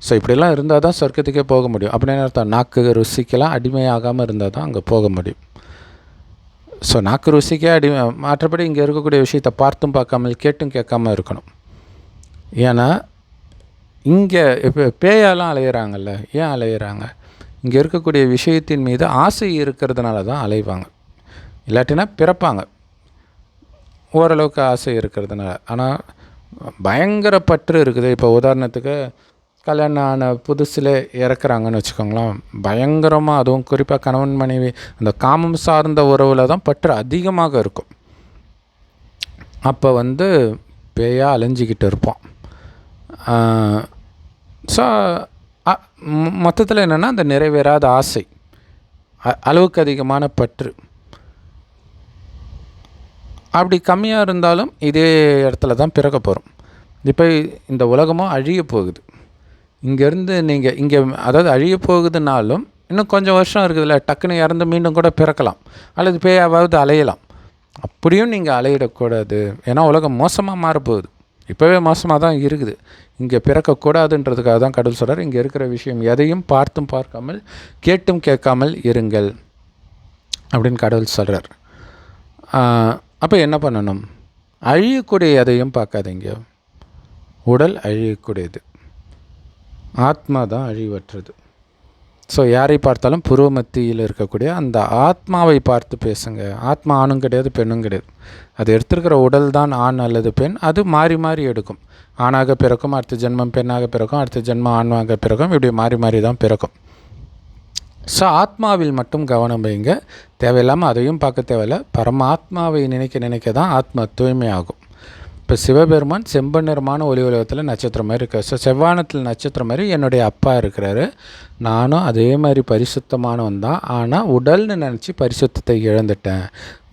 ஸோ இப்படிலாம் இருந்தால் தான் சொர்க்கத்துக்கே போக முடியும். அப்படின்னு அர்த்தம் நாக்கு ருசிக்கெல்லாம் அடிமையாகாமல் இருந்தால் தான் அங்கே போக முடியும். ஸோ நாக்கு ருசிக்கே மற்றபடி இங்கே இருக்கக்கூடிய விஷயத்தை பார்த்தும் பார்க்காமல் கேட்டும் கேட்காமல் இருக்கணும். ஏன்னா இங்கே இப்போ பேயாலாம் அலையிறாங்கல்ல, ஏன் அலையிறாங்க? இங்கே இருக்கக்கூடிய விஷயத்தின் மீது ஆசை இருக்கிறதுனால தான் அலைவாங்க. இல்லாட்டினா பிறப்பாங்க ஓரளவுக்கு ஆசை இருக்கிறதுனால. ஆனால் பயங்கர பற்று இருக்குது. இப்போ உதாரணத்துக்கு கல்யாணம் ஆன புதுசில் இறக்குறாங்கன்னு வச்சுக்கோங்களேன், பயங்கரமாக, அதுவும் குறிப்பாக கணவன் மனைவி அந்த காமம் சார்ந்த உறவில் தான் பற்று அதிகமாக இருக்கும். அப்போ வந்து பேயாக அலைஞ்சிக்கிட்டு இருப்போம். ஸோ மொத்தத்தில் என்னென்னா அந்த நிறைவேறாத ஆசை, அளவுக்கு அதிகமான பற்று. அப்படி கம்மியாக இருந்தாலும் இதே இடத்துல தான் பிறக்க போகிறோம். இப்போ இந்த உலகமும் அழிய போகுது. இங்கேருந்து நீங்கள் இங்கே அதாவது அழிய போகுதுனாலும் இன்னும் கொஞ்சம் வருஷம் இருக்குதுல்ல, டக்குன்னு இறந்து மீண்டும் கூட பிறக்கலாம், அல்லது பேயாவது அலையலாம். அப்படியும் நீங்கள் அலையிடக்கூடாது. ஏன்னா உலகம் மோசமாக மாறப்போகுது. இப்போவே மோசமாக தான் இருக்குது. இங்கே பிறக்கக்கூடாதுன்றதுக்காக தான் கடவுள் சொல்கிறார், இங்கே இருக்கிற விஷயம் எதையும் பார்த்தும் பார்க்காமல் கேட்டும் கேட்காமல் இருங்கள் அப்படின்னு கடவுள் சொல்கிறார். அப்போ என்ன பண்ணணும்? அழியக்கூடிய எதையும் பார்க்காதீங்க. உடல் அழியக்கூடியது, ஆத்மா தான் அழிவற்றது. ஸோ யாரை பார்த்தாலும் புருவ மத்தியில் இருக்கக்கூடிய அந்த ஆத்மாவை பார்த்து பேசுங்க. ஆத்மா ஆணும் கிடையாது பெண்ணும் கிடையாது. அது எடுத்துருக்கிற உடல் தான் ஆண் அல்லது பெண். அது மாறி மாறி எடுக்கும். ஆணாக பிறக்கும், அடுத்த ஜென்மம் பெண்ணாக பிறக்கும், அடுத்த ஜென்மம் ஆணாக பிறக்கும், இப்படி மாறி மாறி தான் பிறக்கும். ஸோ ஆத்மாவில் மட்டும் கவனம் வைங்க. தேவையில்லாமல் அதையும் பார்க்க தேவையில்லை. பரமாத்மாவை நினைக்க தான் ஆத்மா தூய்மையாகும். இப்போ சிவபெருமான் செம்பநிறமான ஒளி உலகத்தில் நட்சத்திரம் மாதிரி இருக்கார். ஸோ செவ்வானத்தில் நட்சத்திரம் மாதிரி என்னுடைய அப்பா இருக்கிறாரு. நானும் அதே மாதிரி பரிசுத்தமானவன் தான். ஆனால் உடல்னு நினச்சி பரிசுத்தத்தை இழந்துட்டேன்.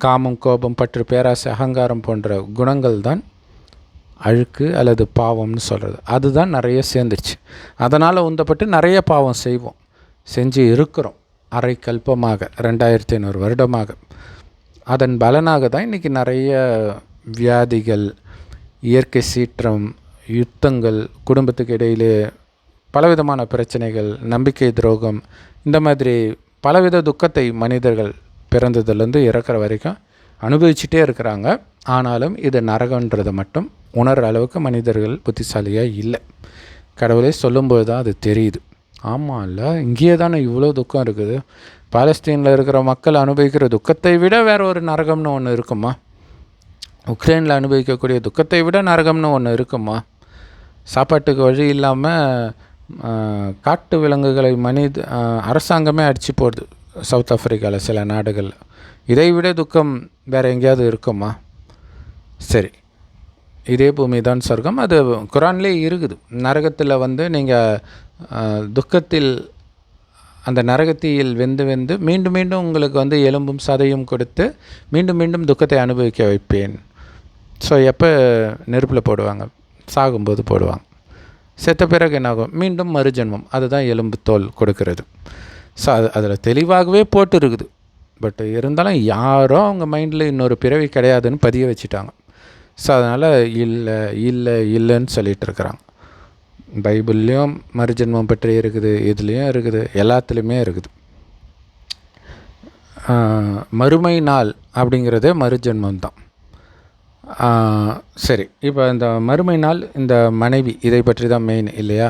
காமம், கோபம், பற்று, பேராசை, அகங்காரம் போன்ற குணங்கள் தான் அழுக்கு அல்லது பாவம்னு சொல்கிறது. அதுதான் நிறைய சேர்ந்துருச்சு. அதனால் உந்தப்பட்டு நிறைய பாவம் செஞ்சு இருக்கிறோம். அரை கல்பமாக 2500 வருடமாக. அதன் பலனாக தான் இன்றைக்கி நிறைய வியாதிகள், இயற்கை சீற்றம், யுத்தங்கள், குடும்பத்துக்கு இடையிலே பலவிதமான பிரச்சனைகள், நம்பிக்கை துரோகம், இந்த மாதிரி பலவித துக்கத்தை மனிதர்கள் பிறந்ததுலேருந்து இறக்குற வரைக்கும் அனுபவிச்சுட்டே இருக்கிறாங்க. ஆனாலும் இது நரகன்றதை மட்டும் உணர்கிற அளவுக்கு மனிதர்கள் புத்திசாலியாக இல்லை. கடவுளை சொல்லும்போது தான் அது தெரியுது. ஆமாம், இல்லை இங்கேயே தானே இவ்வளோ துக்கம் இருக்குது. பாலஸ்தீனில் இருக்கிற மக்கள் அனுபவிக்கிற துக்கத்தை விட வேறு ஒரு நரகம்னு ஒன்று இருக்குமா? உக்ரைனில் அனுபவிக்கக்கூடிய துக்கத்தை விட நரகம்னு ஒன்று இருக்குமா? சாப்பாட்டுக்கு வழி இல்லாமல் காட்டு விலங்குகளை அரசாங்கமே அடித்து போடுது சவுத் ஆஃப்ரிக்காவில், சில நாடுகளில். இதை விட துக்கம் வேறு எங்கேயாவது இருக்குமா? சரி, இதே பூமி தான் சொர்க்கம். அது குரான்லேயே இருக்குது. நரகத்தில் வந்து நீங்கள் துக்கத்தில் அந்த நரகத்தீயில் வெந்து வெந்து மீண்டும் மீண்டும் உங்களுக்கு வந்து எலும்பும் சதையும் கொடுத்து மீண்டும் மீண்டும் துக்கத்தை அனுபவிக்க வைப்பேன். ஸோ எப்போ நெருப்பில் போடுவாங்க? சாகும்போது போடுவாங்க. செத்த பிறகு என்னாகும்? மீண்டும் மறுஜென்மம். அதுதான் எலும்பு தோல் கொடுக்கறது. ஸோ அதில் தெளிவாகவே போட்டு இருக்குது. பட் இருந்தாலும் யாரோ அவங்க மைண்டில் இன்னொரு பிறவி கிடையாதுன்னு பதிய வச்சுட்டாங்க. ஸோ அதனால் இல்லை இல்லை இல்லைன்னு சொல்லிகிட்டு இருக்கிறாங்க. பைபிள்லேயும் மறுஜென்மம் பற்றி இருக்குது, இதுலேயும் இருக்குது, எல்லாத்துலேயுமே இருக்குது. மறுமை நாள் அப்படிங்கிறதே மறுஜென்மம் தான். சரி, இப்போ இந்த மறுமை நாள், இந்த மனைவி, இதை பற்றி தான் மெயின் இல்லையா?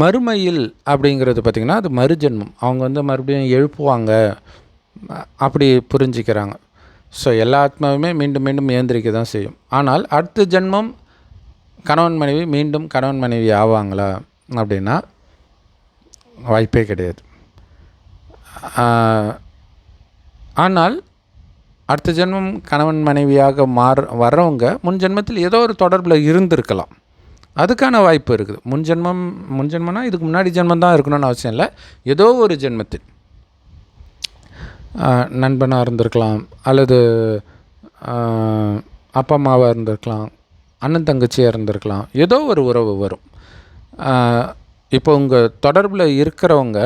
மறுமையில் அப்படிங்கிறது பார்த்திங்கன்னா அது மறுஜென்மம். அவங்க வந்து மறுபடியும் எழுப்புவாங்க அப்படி புரிஞ்சிக்கிறாங்க. ஸோ எல்லா ஆத்மாவுமே மீண்டும் மீண்டும் ஏந்திரிக்க தான் செய்யும். ஆனால் அடுத்த ஜென்மம் கணவன் மனைவி மீண்டும் கணவன் மனைவி ஆவாங்களா அப்படின்னா வாய்ப்பே கிடையாது. ஆனால் அடுத்த ஜென்மம் கணவன் மனைவியாக வர்றவங்க முன் ஜென்மத்தில் ஏதோ ஒரு தொடர்பில் இருந்திருக்கலாம். அதுக்கான வாய்ப்பு இருக்குது. முன்ஜென்மம்னா இதுக்கு முன்னாடி ஜென்மம் தான் இருக்கணும்னு அவசியம் இல்லை. ஏதோ ஒரு ஜென்மத்தில் நண்பனாக இருந்திருக்கலாம், அல்லது அப்பா அம்மாவாக இருந்திருக்கலாம், அண்ணன் தங்கச்சியாக இருந்திருக்கலாம். ஏதோ ஒரு உறவு வரும். இப்போ உங்கள் தொடர்பில் இருக்கிறவங்க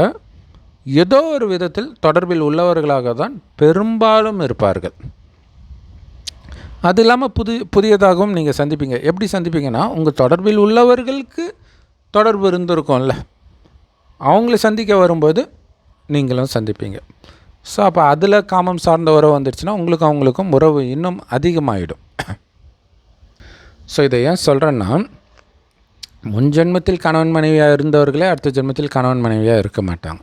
ஏதோ ஒரு விதத்தில் தொடர்பில் உள்ளவர்களாக தான் பெரும்பாலும் இருப்பார்கள். அது இல்லாமல் புதியதாகவும் நீங்கள் சந்திப்பீங்க. எப்படி சந்திப்பீங்கன்னா, உங்கள் தொடர்பில் உள்ளவர்களுக்கு தொடர்பு இருந்திருக்கும்ல, அவங்கள சந்திக்க வரும்போது நீங்களும் சந்திப்பீங்க. ஸோ அப்போ அதில் காமம் சார்ந்த உறவு வந்துடுச்சுன்னா அவங்களுக்கும் உறவு இன்னும் அதிகமாகிடும். ஸோ இதை ஏன் சொல்கிறேன்னா, முன் ஜென்மத்தில் கணவன் மனைவியாக இருந்தவர்களே அடுத்த ஜென்மத்தில் கணவன் மனைவியாக இருக்க மாட்டாங்க.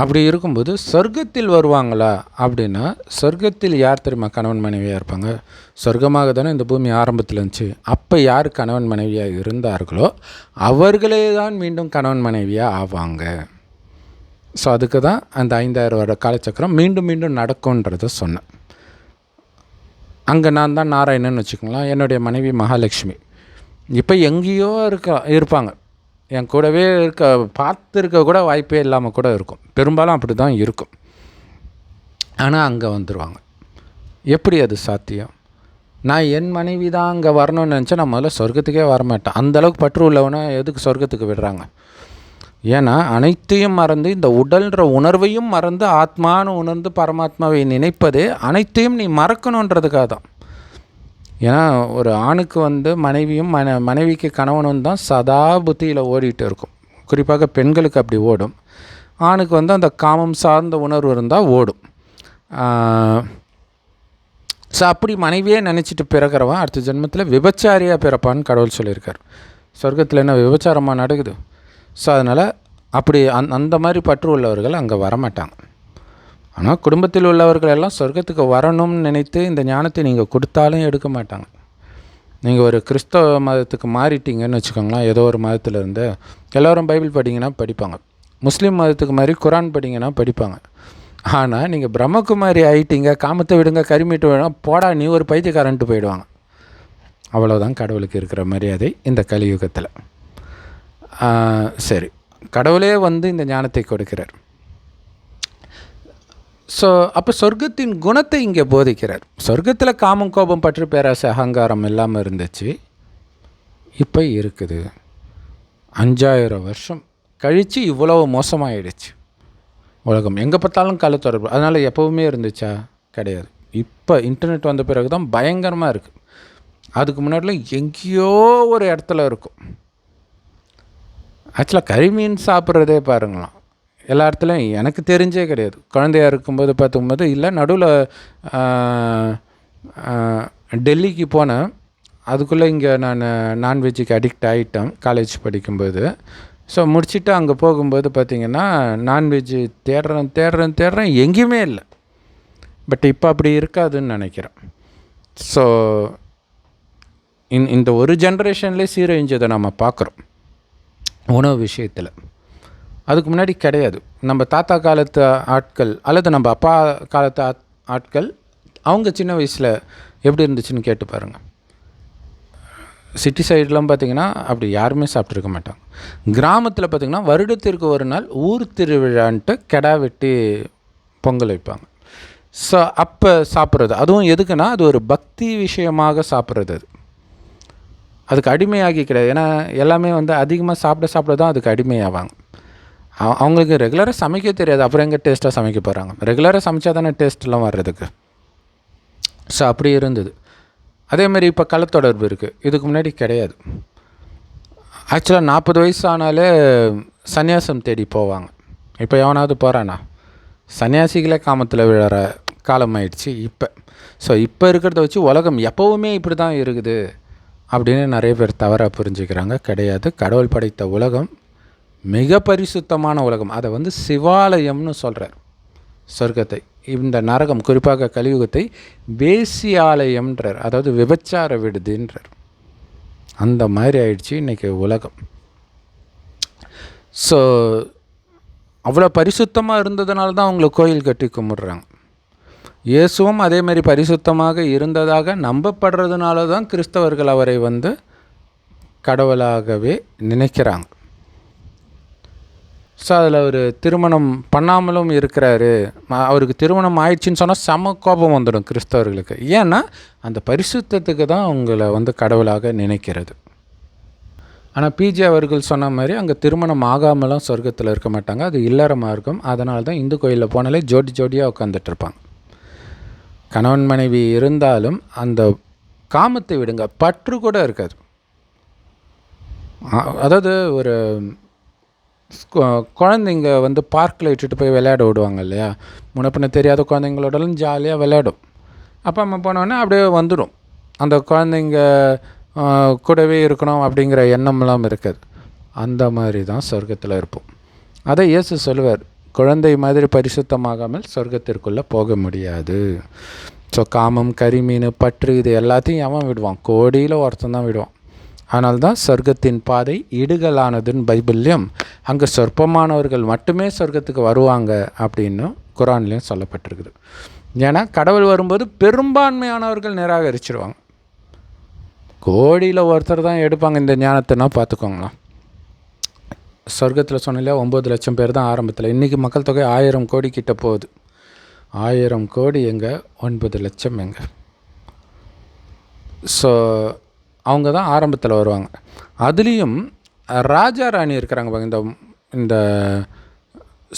அப்படி இருக்கும்போது சொர்க்கத்தில் வருவாங்களா அப்படின்னா, சொர்க்கத்தில் யார் தெரியுமா கணவன் மனைவியாக இருப்பாங்க? சொர்க்கமாக தானே இந்த பூமி ஆரம்பத்தில் இருந்துச்சு. அப்போ யார் கணவன் மனைவியாக இருந்தார்களோ அவர்களே தான் மீண்டும் கணவன் மனைவியாக ஆவாங்க. ஸோ அதுக்கு தான் அந்த 5000 வருட காலச்சக்கரம் மீண்டும் மீண்டும் நடக்கும்ன்றதை சொன்னேன். அங்கே நான் தான் நாராயணன் வச்சுக்கோங்களேன், என்னுடைய மனைவி மகாலட்சுமி. இப்போ எங்கேயோ இருப்பாங்க, என் கூடவே பார்த்துருக்க கூட வாய்ப்பே இல்லாமல் கூட இருக்கும். பெரும்பாலும் அப்படி தான் இருக்கும். ஆனால் அங்கே வந்துடுவாங்க. எப்படி அது சாத்தியம்? நான் என் மனைவி தான் அங்கே வரணும்னு நினச்சா நான் முதல்ல சொர்க்கத்துக்கே வரமாட்டேன். அந்தளவுக்கு பற்று உள்ளவனா எதுக்கு சொர்க்கத்துக்கு விடுறாங்க? ஏன்னா அனைத்தையும் மறந்து, இந்த உடல்ன்ற உணர்வையும் மறந்து ஆத்மானு உணர்ந்து பரமாத்மாவை நினைப்பதே அனைத்தையும் நீ மறக்கணுன்றதுக்காக தான். ஏன்னா ஒரு ஆணுக்கு வந்து மனைவியும் மனைவிக்கு கணவனும் தான் சதா புத்தியில் ஓடிட்டு இருக்கும். குறிப்பாக பெண்களுக்கு அப்படி ஓடும். ஆணுக்கு வந்து அந்த காமம் சார்ந்த உணர்வு இருந்தால் ஓடும். ஸோ அப்படி மனைவியே நினச்சிட்டு பிறக்கிறவன் அடுத்த ஜென்மத்தில் விபச்சாரியாக பிறப்பான்னு கடவுள் சொல்லியிருக்கார். சொர்க்கத்தில் என்ன விபச்சாரமாக நடக்குது? ஸோ அதனால் அப்படி அந்த மாதிரி பற்று உள்ளவர்கள் அங்கே வரமாட்டாங்க. ஆனால் குடும்பத்தில் உள்ளவர்கள் எல்லாம் சொர்க்கத்துக்கு வரணும்னு நினைத்து இந்த ஞானத்தை நீங்கள் கொடுத்தாலும் எடுக்க மாட்டாங்க. நீங்கள் ஒரு கிறிஸ்தவ மதத்துக்கு மாறிட்டீங்கன்னு வச்சுக்கோங்களேன், ஏதோ ஒரு மதத்திலேருந்து எல்லோரும் பைபிள் படிங்கன்னா படிப்பாங்க. முஸ்லீம் மதத்துக்கு மாதிரி குரான் படிங்கன்னா படிப்பாங்க. ஆனால் நீங்கள் பிரம்மகுமாரி ஆகிட்டீங்க, காமத்தை விடுங்க, கரிமீட்டு விடுங்க, போடா நீ ஒரு பைத்தியக்காரன்ட்டு போயிடுவாங்க. அவ்வளோதான் கடவுளுக்கு இருக்கிற மரியாதை இந்த கலியுகத்தில். சரி, கடவுளே வந்து இந்த ஞானத்தை கொடுக்கிறார். ஸோ அப்போ சொர்க்கத்தின் குணத்தை இங்கே போதிக்கிறார். சொர்க்கத்தில் காமம், கோபம், பற்று, பேராசை, அகங்காரம் இல்லாமல் இருந்துச்சு, இப்போ இருக்குது. 5000 வருஷம் கழித்து இவ்வளவு மோசமாகிடுச்சு உலகம். எங்கே பார்த்தாலும் கள்ள தொடர்பு. அதனால் எப்போவுமே இருந்துச்சா? கிடையாது. இப்போ இன்டர்நெட் வந்த பிறகு தான் பயங்கரமாக இருக்குது. அதுக்கு முன்னாடிலாம் எங்கேயோ ஒரு இடத்துல இருக்கும். ஆக்சுவலாக கறிமீன் சாப்பிட்றதே பாருங்களாம் எல்லா இடத்துலையும் எனக்கு தெரிஞ்சே கிடையாது. குழந்தையாக இருக்கும்போது பார்த்துக்கும்போது இல்லை, நடுவில் டெல்லிக்கு போனேன். அதுக்குள்ளே இங்கே நான் நான்வெஜ்ஜுக்கு அடிக்ட் ஆகிட்டேன் காலேஜ் படிக்கும்போது. ஸோ முடிச்சுட்டு அங்கே போகும்போது பார்த்திங்கன்னா நான்வெஜ்ஜு தேடுறேன் எங்கேயுமே இல்லை. பட் இப்போ அப்படி இருக்காதுன்னு நினைக்கிறேன். ஸோ இந்த ஒரு ஜென்ரேஷன்லேயே சீரழிஞ்சதை நம்ம பார்க்குறோம் உணவு விஷயத்தில். அதுக்கு முன்னாடி கிடையாது. நம்ம தாத்தா காலத்து ஆட்கள் அல்லது நம்ம அப்பா காலத்து ஆட்கள் அவங்க சின்ன வயசில் எப்படி இருந்துச்சுன்னு கேட்டு பாருங்கள். சிட்டி சைட்லாம் பார்த்திங்கன்னா அப்படி யாருமே சாப்பிட்ருக்க மாட்டாங்க. கிராமத்தில் பார்த்திங்கன்னா வருடத்திற்கு ஒரு நாள் ஊர் திருவிழான்ட்டு கெடா வெட்டி பொங்கல் வைப்பாங்க. ஸோ அப்போ சாப்பிட்றது, அதுவும் எதுக்குன்னா அது ஒரு பக்தி விஷயமாக சாப்பிட்றது. அதுக்கு அடிமையாகி கிடையாது. ஏன்னா எல்லாமே வந்து அதிகமாக சாப்பிட தான் அதுக்கு அடிமையாவாங்க. அவங்களுக்கு ரெகுலராக சமைக்க தெரியாது, அப்புறம் எங்கே டேஸ்ட்டாக சமைக்க போகிறாங்க? ரெகுலராக சமைச்சா தானே டேஸ்ட்லாம் வர்றதுக்கு. ஸோ அப்படி இருந்தது. அதேமாதிரி இப்போ கள்ளத்தொடர்பு இருக்குது, இதுக்கு முன்னாடி கிடையாது. ஆக்சுவலாக 40 வயசு ஆனாலே சன்னியாசம் தேடி போவாங்க. இப்போ எவனாவது போகிறானா? சன்னியாசிகளே காமத்தில் விழற காலம் ஆயிடுச்சு இப்போ. ஸோ இப்போ இருக்கிறத வச்சு உலகம் எப்போவுமே இப்படி தான் இருக்குது அப்படின்னு நிறைய பேர் தவறாக புரிஞ்சுக்கிறாங்க. கிடையாது. கடவுள் படைத்த உலகம் மிக பரிசுத்தமான உலகம். அதை வந்து சிவாலயம்னு சொல்கிறார் சொர்க்கத்தை. இந்த நரகம், குறிப்பாக கலியுகத்தை வேசியாலயம்ன்றார், அதாவது விபச்சார விடுதின்றார். அந்த மாதிரி ஆயிடுச்சு இன்றைக்கி உலகம். ஸோ அவ்வளோ பரிசுத்தமாக இருந்ததுனால தான் அவங்கள கோயில் கட்டி கும்பிட்றாங்க. இயேசுவும் அதேமாதிரி பரிசுத்தமாக இருந்ததாக நம்பப்படுறதுனால தான் கிறிஸ்தவர்கள் அவரை வந்து கடவுளாகவே நினைக்கிறாங்க. ஸோ அதில் அவர் திருமணம் பண்ணாமலும் இருக்கிறாரு. அவருக்கு திருமணம் ஆயிடுச்சின்னு சொன்னால் செம கோபம் வந்துடும் கிறிஸ்தவர்களுக்கு. ஏன்னா அந்த பரிசுத்தத்துக்கு தான் அவங்கள வந்து கடவுளாக நினைக்கிறது. ஆனால் பிஜே அவர்கள் சொன்ன மாதிரி அங்கே திருமணம் ஆகாமலாம் சொர்க்கத்தில் இருக்க மாட்டாங்க, அது இல்லற மார்க்கம். அதனால தான் இந்து கோயிலில் போனாலே ஜோடி ஜோடியாக உட்காந்துட்ருப்பாங்க. கணவன் மனைவி இருந்தாலும் அந்த காமத்தை விடுங்க, பற்று கூட இருக்காது. அதாவது ஒரு குழந்தைங்க வந்து பார்க்கில் இட்டுட்டு போய் விளையாட விடுவாங்க இல்லையா, முன்னப்பின்ன தெரியாத குழந்தைங்களோடலாம் ஜாலியாக விளையாடும். அப்பா அம்மா போனோடனே அப்படியே வந்துடும். அந்த குழந்தைங்க கூடவே இருக்கணும் அப்படிங்கிற எண்ணம்லாம் இருக்காது. அந்த மாதிரி தான் சொர்க்கத்தில் இருப்போம். அதை இயேசு சொல்லுவார், குழந்தை மாதிரி பரிசுத்தமாகாமல் சொர்க்கத்திற்குள்ளே போக முடியாது. ஸோ காமம், கரிமீன், பற்று இது எல்லாத்தையும் எவன் விடுவான்? கோடியில் ஒருத்தன் தான் விடுவான். அதனால்தான் சொர்க்கத்தின் பாதை இடுகலானதுன்னு பைபிள்லையும், அங்கே சொற்பமானவர்கள் மட்டுமே சொர்க்கத்துக்கு வருவாங்க அப்படின்னு குரான்லேயும் சொல்லப்பட்டிருக்குது. ஏன்னா கடவுள் வரும்போது பெரும்பான்மையானவர்கள் நிராகரிச்சிருவாங்க. கோடியில் ஒருத்தர் தான் எடுப்பாங்க இந்த ஞானத்தைனா பார்த்துக்கோங்களேன். சொர்க்கத்தில் சொன்னாலே 9 லட்சம் பேர் தான் ஆரம்பத்தில். இன்றைக்கி மக்கள் தொகை 1000 கோடி கிட்ட போகுது. 1000 கோடி எங்கே, 9 லட்சம் எங்கே? ஸோ அவங்க தான் ஆரம்பத்தில் வருவாங்க. அதுலேயும் ராஜா ராணி இருக்கிறாங்க பாருங்க. இந்த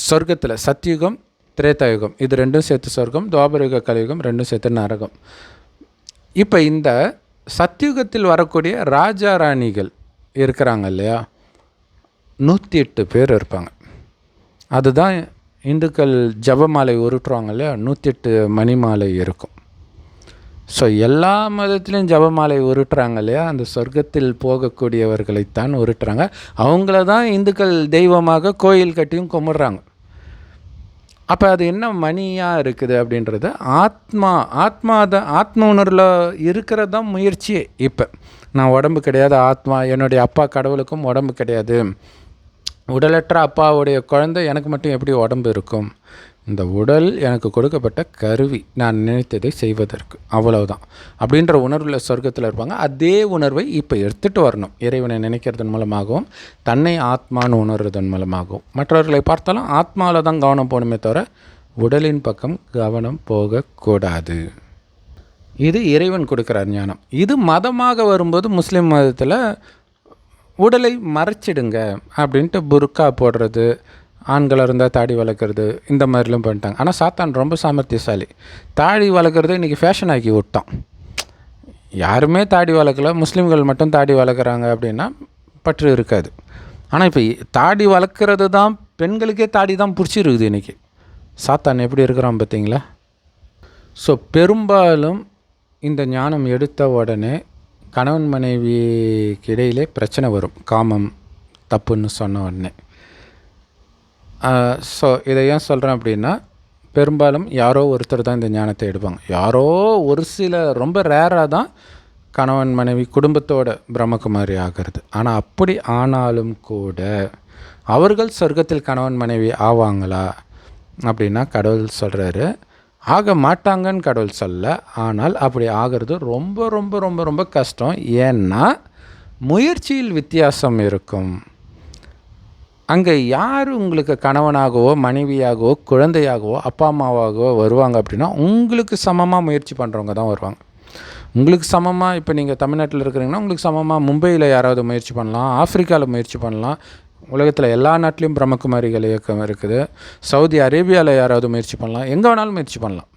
சொர்க்கத்தில் சத்தியுகம், திரேதாயுகம் இது ரெண்டும் சேர்த்து சொர்க்கம், துவாபரயுக கலியுகம் ரெண்டும் சேர்த்து நரகம். இப்போ இந்த சத்தியுகத்தில் வரக்கூடிய ராஜா ராணிகள் இருக்கிறாங்க இல்லையா, 108 பேர் இருப்பாங்க. அதுதான் இந்துக்கள் ஜபமாலை உருட்டுவாங்க இல்லையா, 108 மணிமாலை இருக்கும். ஸோ எல்லா மதத்துலேயும் ஜபமாலை உருட்டுறாங்க இல்லையா, அந்த சொர்க்கத்தில் போகக்கூடியவர்களைத்தான் உருட்டுறாங்க. அவங்கள தான் இந்துக்கள் தெய்வமாக கோயில் கட்டியும் கும்பிட்றாங்க. அப்போ அது என்ன மணியாக இருக்குது அப்படின்றது ஆத்ம உணர்வில் இருக்கிறது தான் முயற்சியே. இப்போ நான் உடம்பு கிடையாது, ஆத்மா. என்னுடைய அப்பா கடவுளுக்கும் உடம்பு கிடையாது. உடலற்ற அப்பாவுடைய குழந்தை எனக்கு மட்டும் எப்படி உடம்பு இருக்கும்? இந்த உடல் எனக்கு கொடுக்கப்பட்ட கருவி, நான் நினைத்ததை செய்வதற்கு, அவ்வளவுதான் அப்படின்ற உணர்வில் சொர்க்கத்தில் இருப்பாங்க. அதே உணர்வை இப்போ எடுத்துகிட்டு வரணும். இறைவனை நினைக்கிறதன் மூலமாகவும், தன்னை ஆத்மான்னு உணர்றதன் மூலமாகவும். மற்றவர்களை பார்த்தாலும் ஆத்மாவில் தான் கவனம் போகணுமே தவிர உடலின் பக்கம் கவனம் போகக்கூடாது. இது இறைவன் கொடுக்குறார் ஞானம். இது மதமாக வரும்போது முஸ்லீம் மதத்தில் உடலை மறைச்சிடுங்க அப்படின்ட்டு புர்கா போடுறது, ஆண்களாக இருந்தால் தாடி வளர்க்குறது, இந்த மாதிரிலாம் பண்ணிட்டாங்க. ஆனால் சாத்தான் ரொம்ப சாமர்த்தியசாலி. தாடி வளர்க்குறது இன்றைக்கி ஃபேஷன் ஆக்கி விட்டான். யாருமே தாடி வளர்க்கல, முஸ்லீம்கள் மட்டும் தாடி வளர்க்குறாங்க அப்படின்னா பற்று இருக்காது. ஆனால் இப்போ தாடி வளர்க்குறது தான், பெண்களுக்கே தாடி தான் பிடிச்சிருக்குது இன்றைக்கி. சாத்தான் எப்படி இருக்கிறான் பார்த்தீங்களா? ஸோ பெரும்பாலும் இந்த ஞானம் எடுத்த உடனே கணவன் மனைவிக்கு இடையிலே பிரச்சனை வரும். காமம் தப்புன்னு சொன்ன உடனே. ஸோ இதை ஏன் சொல்கிறேன் அப்படின்னா, பெரும்பாலும் யாரோ ஒருத்தர் தான் இந்த ஞானத்தை எடுப்பாங்க. யாரோ ஒரு சில, ரொம்ப ரேராக தான் கணவன் மனைவி குடும்பத்தோட பிரம்மகுமாரி ஆகிறது. ஆனால் அப்படி ஆனாலும் கூட அவர்கள் சொர்க்கத்தில் கணவன் மனைவி ஆவாங்களா அப்படின்னா கடவுள் சொல்கிறாரு ஆக மாட்டாங்கன்னு கடவுள் சொல்ல. ஆனால் அப்படி ஆகிறது ரொம்ப ரொம்ப ரொம்ப ரொம்ப கஷ்டம். ஏன்னா முயற்சியில் வித்தியாசம் இருக்கும். அங்கே யார் உங்களுக்கு கணவனாகவோ மனைவியாகவோ குழந்தையாகவோ அப்பா அம்மாவாகவோ வருவாங்க அப்படின்னா உங்களுக்கு சமமாக முயற்சி பண்ணுறவங்க தான் வருவாங்க. உங்களுக்கு சமமாக இப்போ நீங்கள் தமிழ்நாட்டில் இருக்கிறீங்கன்னா உங்களுக்கு சமமாக மும்பையில் யாராவது முயற்சி பண்ணலாம், ஆஃப்ரிக்காவில் முயற்சி பண்ணலாம். உலகத்தில் எல்லா நாட்டிலையும் பிரம்மகுமாரிகள் இயக்கம் இருக்குது. சவுதி அரேபியாவில் யாராவது முயற்சி பண்ணலாம், எங்கே வேணாலும் முயற்சி பண்ணலாம்.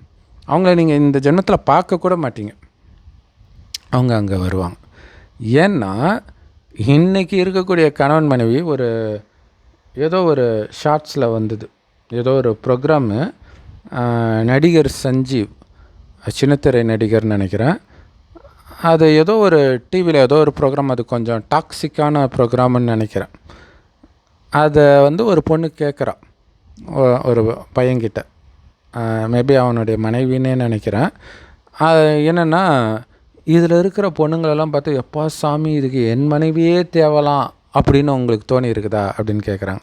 அவங்கள நீங்கள் இந்த ஜென்மத்தில் பார்க்கக்கூட மாட்டீங்க, அவங்க அங்கே வருவாங்க. ஏன்னா இன்றைக்கி இருக்கக்கூடிய கணவன் மனைவி ஏதோ ஒரு ஷார்ட்ஸில் வந்தது, ஏதோ ஒரு ப்ரோக்ராமு, நடிகர் சஞ்சீவ், சின்னத்திரை நடிகர்னு நினைக்கிறேன், அது ஏதோ ஒரு டிவியில் ஏதோ ஒரு ப்ரோக்ராம், அது கொஞ்சம் டாக்ஸிக்கான ப்ரோக்ராம்னு நினைக்கிறேன். அதை ஒரு பொண்ணு கேட்குறான் ஒரு பையன்கிட்ட, மேபி அவனுடைய மனைவின்னே நினைக்கிறேன். என்னென்னா இதில் இருக்கிற பொண்ணுங்களெல்லாம் பார்த்து எப்பா சாமி இதுக்கு என் மனைவியே தேவலாம் அப்படின்னு உங்களுக்கு தோணி இருக்குதா அப்படின்னு கேட்குறாங்க.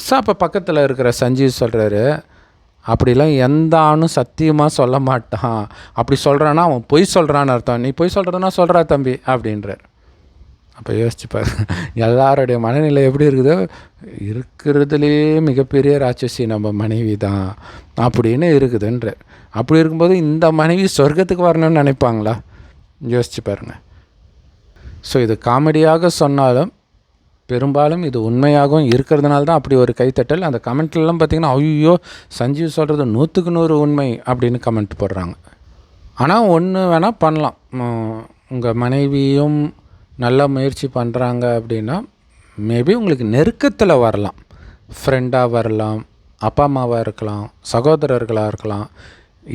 ஸோ அப்போ பக்கத்தில் இருக்கிற சஞ்சீவ் சொல்கிறாரு, அப்படிலாம் எந்த ஆணும் சத்தியமாக சொல்ல மாட்டான், அப்படி சொல்கிறான்னா அவன் பொய் சொல்கிறான்னு அர்த்தம், நீ பொய் சொல்கிறதுனா சொல்கிறா தம்பி அப்படின்றார். அப்போ யோசிச்சுப்பார், எல்லாருடைய மனநிலை எப்படி இருக்குதோ, இருக்கிறதுலே மிகப்பெரிய ராட்சசி நம்ம மனைவி தான் அப்படின்னு இருக்குதுன்றார். அப்படி இருக்கும்போது இந்த மனைவி சொர்க்கத்துக்கு வரணும்னு நினைப்பாங்களா? யோசிச்சு பாருங்கள். ஸோ இது காமெடியாக சொன்னாலும் பெரும்பாலும் இது உண்மையாகவும் இருக்கிறதுனால தான் அப்படி ஒரு கைத்தட்டல். அந்த கமெண்ட்லாம் பார்த்திங்கன்னா ஐயோ சஞ்சீவ் சொல்கிறது 100க்கு 100 உண்மை அப்படின்னு கமெண்ட் போடுறாங்க. ஆனால் ஒன்று வேணால் பண்ணலாம், உங்கள் மனைவியும் நல்ல முயற்சி பண்ணுறாங்க அப்படின்னா மேபி உங்களுக்கு நெருக்கத்தில் வரலாம், ஃப்ரெண்டாக வரலாம், அப்பா அம்மாவாக இருக்கலாம், சகோதரர்களாக இருக்கலாம்.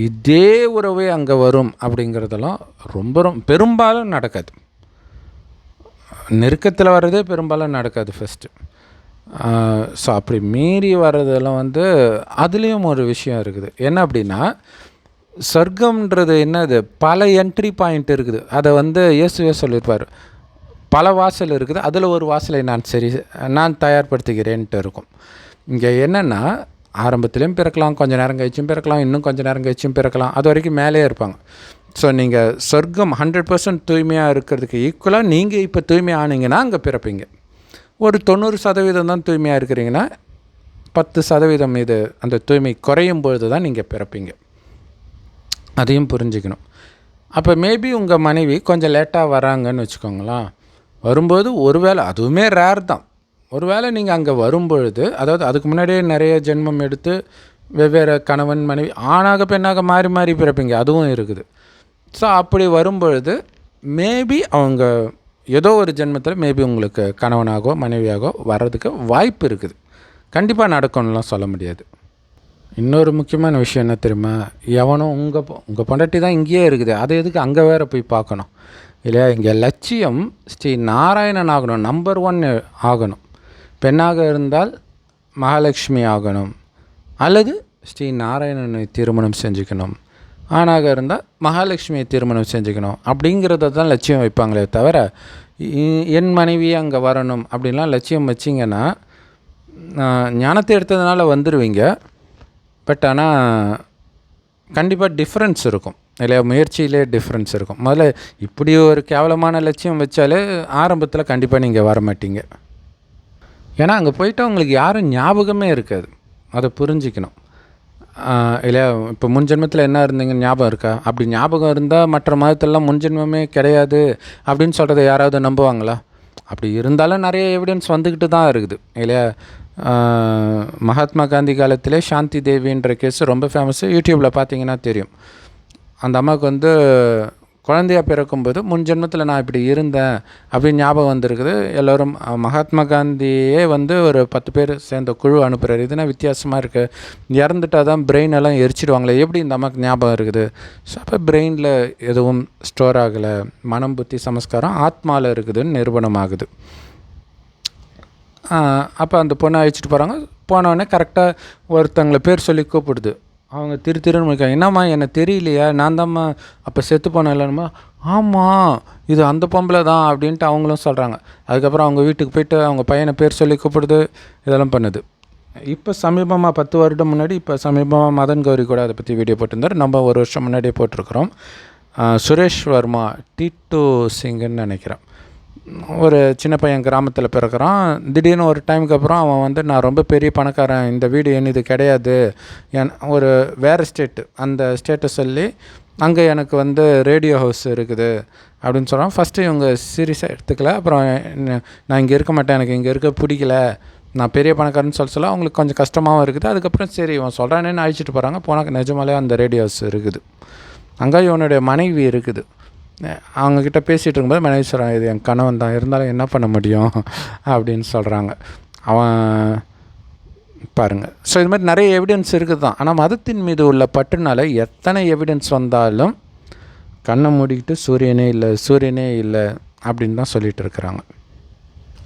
இதே உறவே அங்கே வரும் அப்படிங்கிறதெல்லாம் ரொம்ப பெரும்பாலும் நடக்காது. நெருக்கத்தில் வர்றதே பெரும்பாலும் நடக்காது ஃபஸ்ட்டு. ஸோ அப்படி மீறி வர்றதெல்லாம் அதுலேயும் ஒரு விஷயம் இருக்குது. என்ன அப்படின்னா சொர்க்கம்ன்றது என்னது, பல என்ட்ரி பாயிண்ட் இருக்குது. அதை இயேசுவே சொல்லியிருப்பார், பல வாசல் இருக்குது, அதில் ஒரு வாசலை நான் தயார்படுத்துகிறேன்ட்டு இருக்கும். இங்கே என்னென்னா ஆரம்பத்துலேயும் பிறக்கலாம், கொஞ்சம் நேரம் கழிச்சும் பிறக்கலாம், இன்னும் கொஞ்சம் நேரம் கழிச்சும் பிறக்கலாம், அது வரைக்கும் மேலே இருப்பாங்க. ஸோ நீங்கள் சொர்க்கம் 100% தூய்மையாக இருக்கிறதுக்கு ஈக்குவலாக நீங்கள் இப்போ தூய்மையாக ஆனீங்கன்னா அங்கே பிறப்பீங்க. ஒரு 90% தான் தூய்மையாக இருக்கிறீங்கன்னா 10% இது அந்த தூய்மை குறையும் பொழுது தான் நீங்கள் பிறப்பீங்க. அதையும் புரிஞ்சுக்கணும். அப்போ மேபி உங்கள் மனைவி கொஞ்சம் லேட்டாக வராங்கன்னு வச்சுக்கோங்களேன். வரும்போது ஒருவேளை, அதுவுமே ரேர் தான், ஒருவேளை நீங்கள் அங்கே வரும்பொழுது, அதாவது அதுக்கு முன்னாடியே நிறைய ஜென்மம் எடுத்து வெவ்வேறு கணவன் மனைவி ஆணாக பெண்ணாக மாறி மாறி பிறப்பீங்க, அதுவும் இருக்குது. ஸோ அப்படி வரும்பொழுது மேபி அவங்க ஏதோ ஒரு ஜென்மத்தில் மேபி உங்களுக்கு கணவனாகவோ மனைவியாகவோ வர்றதுக்கு வாய்ப்பு இருக்குது. கண்டிப்பாக நடக்கணும்லாம் சொல்ல முடியாது. இன்னொரு முக்கியமான விஷயம் என்ன தெரியுமா, எவனும் உங்கள் பொண்டாட்டி தான் இங்கேயே இருக்குது, அதை எதுக்கு அங்கே வேறு போய் பார்க்கணும் இல்லையா? இங்கே லட்சியம் ஸ்ரீ நாராயணன் ஆகணும், நம்பர் 1 ஆகணும். பெண்ணாக இருந்தால் மகாலட்சுமி ஆகணும், அல்லது ஸ்ரீ நாராயணனை திருமணம் செஞ்சுக்கணும். ஆணாக இருந்தால் மகாலட்சுமியை திருமணம் செஞ்சுக்கணும் அப்படிங்கிறத தான் லட்சியம் வைப்பாங்களே தவிர என் மனைவி அங்கே வரணும் அப்படின்லாம் லட்சியம் வச்சிங்கன்னா ஞானத்தை எடுத்ததுனால வந்துடுவீங்க. பட் ஆனால் கண்டிப்பாக டிஃப்ரென்ஸ் இருக்கும் இல்லையா, முயற்சியிலே டிஃப்ரென்ஸ் இருக்கும். முதல்ல இப்படி ஒரு கேவலமான லட்சியம் வச்சாலே ஆரம்பத்தில் கண்டிப்பாக நீங்கள் வர மாட்டீங்க. ஏன்னா அங்கே போயிட்டு உங்களுக்கு யாரும் ஞாபகமே இருக்காது, அதை புரிஞ்சிக்கணும் இல்லையா? இப்போ முன்ஜென்மத்தில் என்ன இருந்தீங்க ஞாபகம் இருக்கா? அப்படி ஞாபகம் இருந்தால் மற்ற மதத்திலலாம் முன்ஜென்மமே கிடையாது அப்படின்னு சொல்கிறத யாராவது நம்புவாங்களா? அப்படி இருந்தாலும் நிறைய எவிடன்ஸ் வந்துக்கிட்டு தான் இருக்குது இல்லையா? மகாத்மா காந்தி காலத்திலே சாந்தி தேவின்ற கேஸ் ரொம்ப ஃபேமஸ்ஸு, யூடியூப்பில் பார்த்தீங்கன்னா தெரியும். அந்த அம்மாவுக்கு குழந்தையாக பிறக்கும்போது முன்ஜென்மத்தில் நான் இப்படி இருந்தேன் அப்படின்னு ஞாபகம் வந்திருக்குது. எல்லோரும் மகாத்மா காந்தியே ஒரு 10 பேர் சேர்ந்த குழு அனுப்புகிறார். இதுனா வித்தியாசமாக இருக்குது, இறந்துட்டால் தான் பிரெயின் எல்லாம் எரிச்சிடுவாங்களே, எப்படி இந்த அம்மாவுக்கு ஞாபகம் இருக்குது? ஸோ அப்போ பிரெயினில் எதுவும் ஸ்டோர் ஆகலை, மனம் புத்தி சமஸ்காரம் ஆத்மாவில் இருக்குதுன்னு நிரூபணம் ஆகுது. அப்போ அந்த பொண்ணை அழைச்சிட்டு போகிறாங்க. போனவுடனே கரெக்டாக ஒருத்தங்களை பேர் சொல்லி கூப்பிடுது. அவங்க திருன்னு இருக்காங்க, என்னம்மா என்ன தெரியலையா, நான் தான்ம்மா அப்போ செத்து போனேன் இல்லைம்மா. ஆமாம் இது அந்த பொம்பளை தான் அப்படின்ட்டு அவங்களும் சொல்கிறாங்க. அதுக்கப்புறம் அவங்க வீட்டுக்கு போய்ட்டு அவங்க பையனை பேர் சொல்லி கூப்பிடுது, இதெல்லாம் பண்ணுது. இப்போ சமீபமாக 10 வருடம் முன்னாடி இப்போ சமீபமாக மதன் கௌரி கூட அதை பற்றி வீடியோ போட்டிருந்தார். நம்ம 1 வருஷம் முன்னாடியே போட்டிருக்கிறோம். சுரேஷ் வர்மா, T2 சிங்குன்னு நினைக்கிறேன். ஒரு சின்ன பையன் கிராமத்தில் பிறக்கிறான். திடீர்னு ஒரு டைமுக்கு அப்புறம் அவன் வந்து நான் ரொம்ப பெரிய பணக்காரன், இந்த வீடு இது கிடையாது, ஒரு வேறு ஸ்டேட்டு, அந்த ஸ்டேட்டை சொல்லி அங்கே எனக்கு வந்து ரேடியோ ஹவுஸ் இருக்குது அப்படின்னு சொல்கிறான். ஃபஸ்ட்டு இவங்க சீரியஸாக எடுத்துக்கல. அப்புறம் நான் இங்கே இருக்க மாட்டேன், எனக்கு இங்கே இருக்க பிடிக்கல, நான் பெரிய பணக்காரன்னு சொல்ல அவங்களுக்கு கொஞ்சம் கஷ்டமாகவும் இருக்குது. அதுக்கப்புறம் சரி இவன் சொல்கிறானேன்னு அழிச்சிட்டு போகிறாங்க. போனால் நிஜமாலே அந்த ரேடியோ ஹவுஸ் இருக்குது. அங்கே இவனுடைய மனைவி இருக்குது. அவங்கக்கிட்ட பேசிகிட்டு இருக்கும்போது மனைவி சொல்கிறாங்க, இது என் கணவன் தான், இருந்தாலும் என்ன பண்ண முடியும் அப்படின்னு சொல்கிறாங்க. அவன் பாருங்கள். ஸோ இது மாதிரி நிறைய எவிடன்ஸ் இருக்குது தான். ஆனால் மதத்தின் மீது உள்ள பற்றுனால எத்தனை எவிடன்ஸ் வந்தாலும் கண்ணை மூடிக்கிட்டு சூரியனே இல்லை அப்படின்னு தான் சொல்லிகிட்டு இருக்கிறாங்க.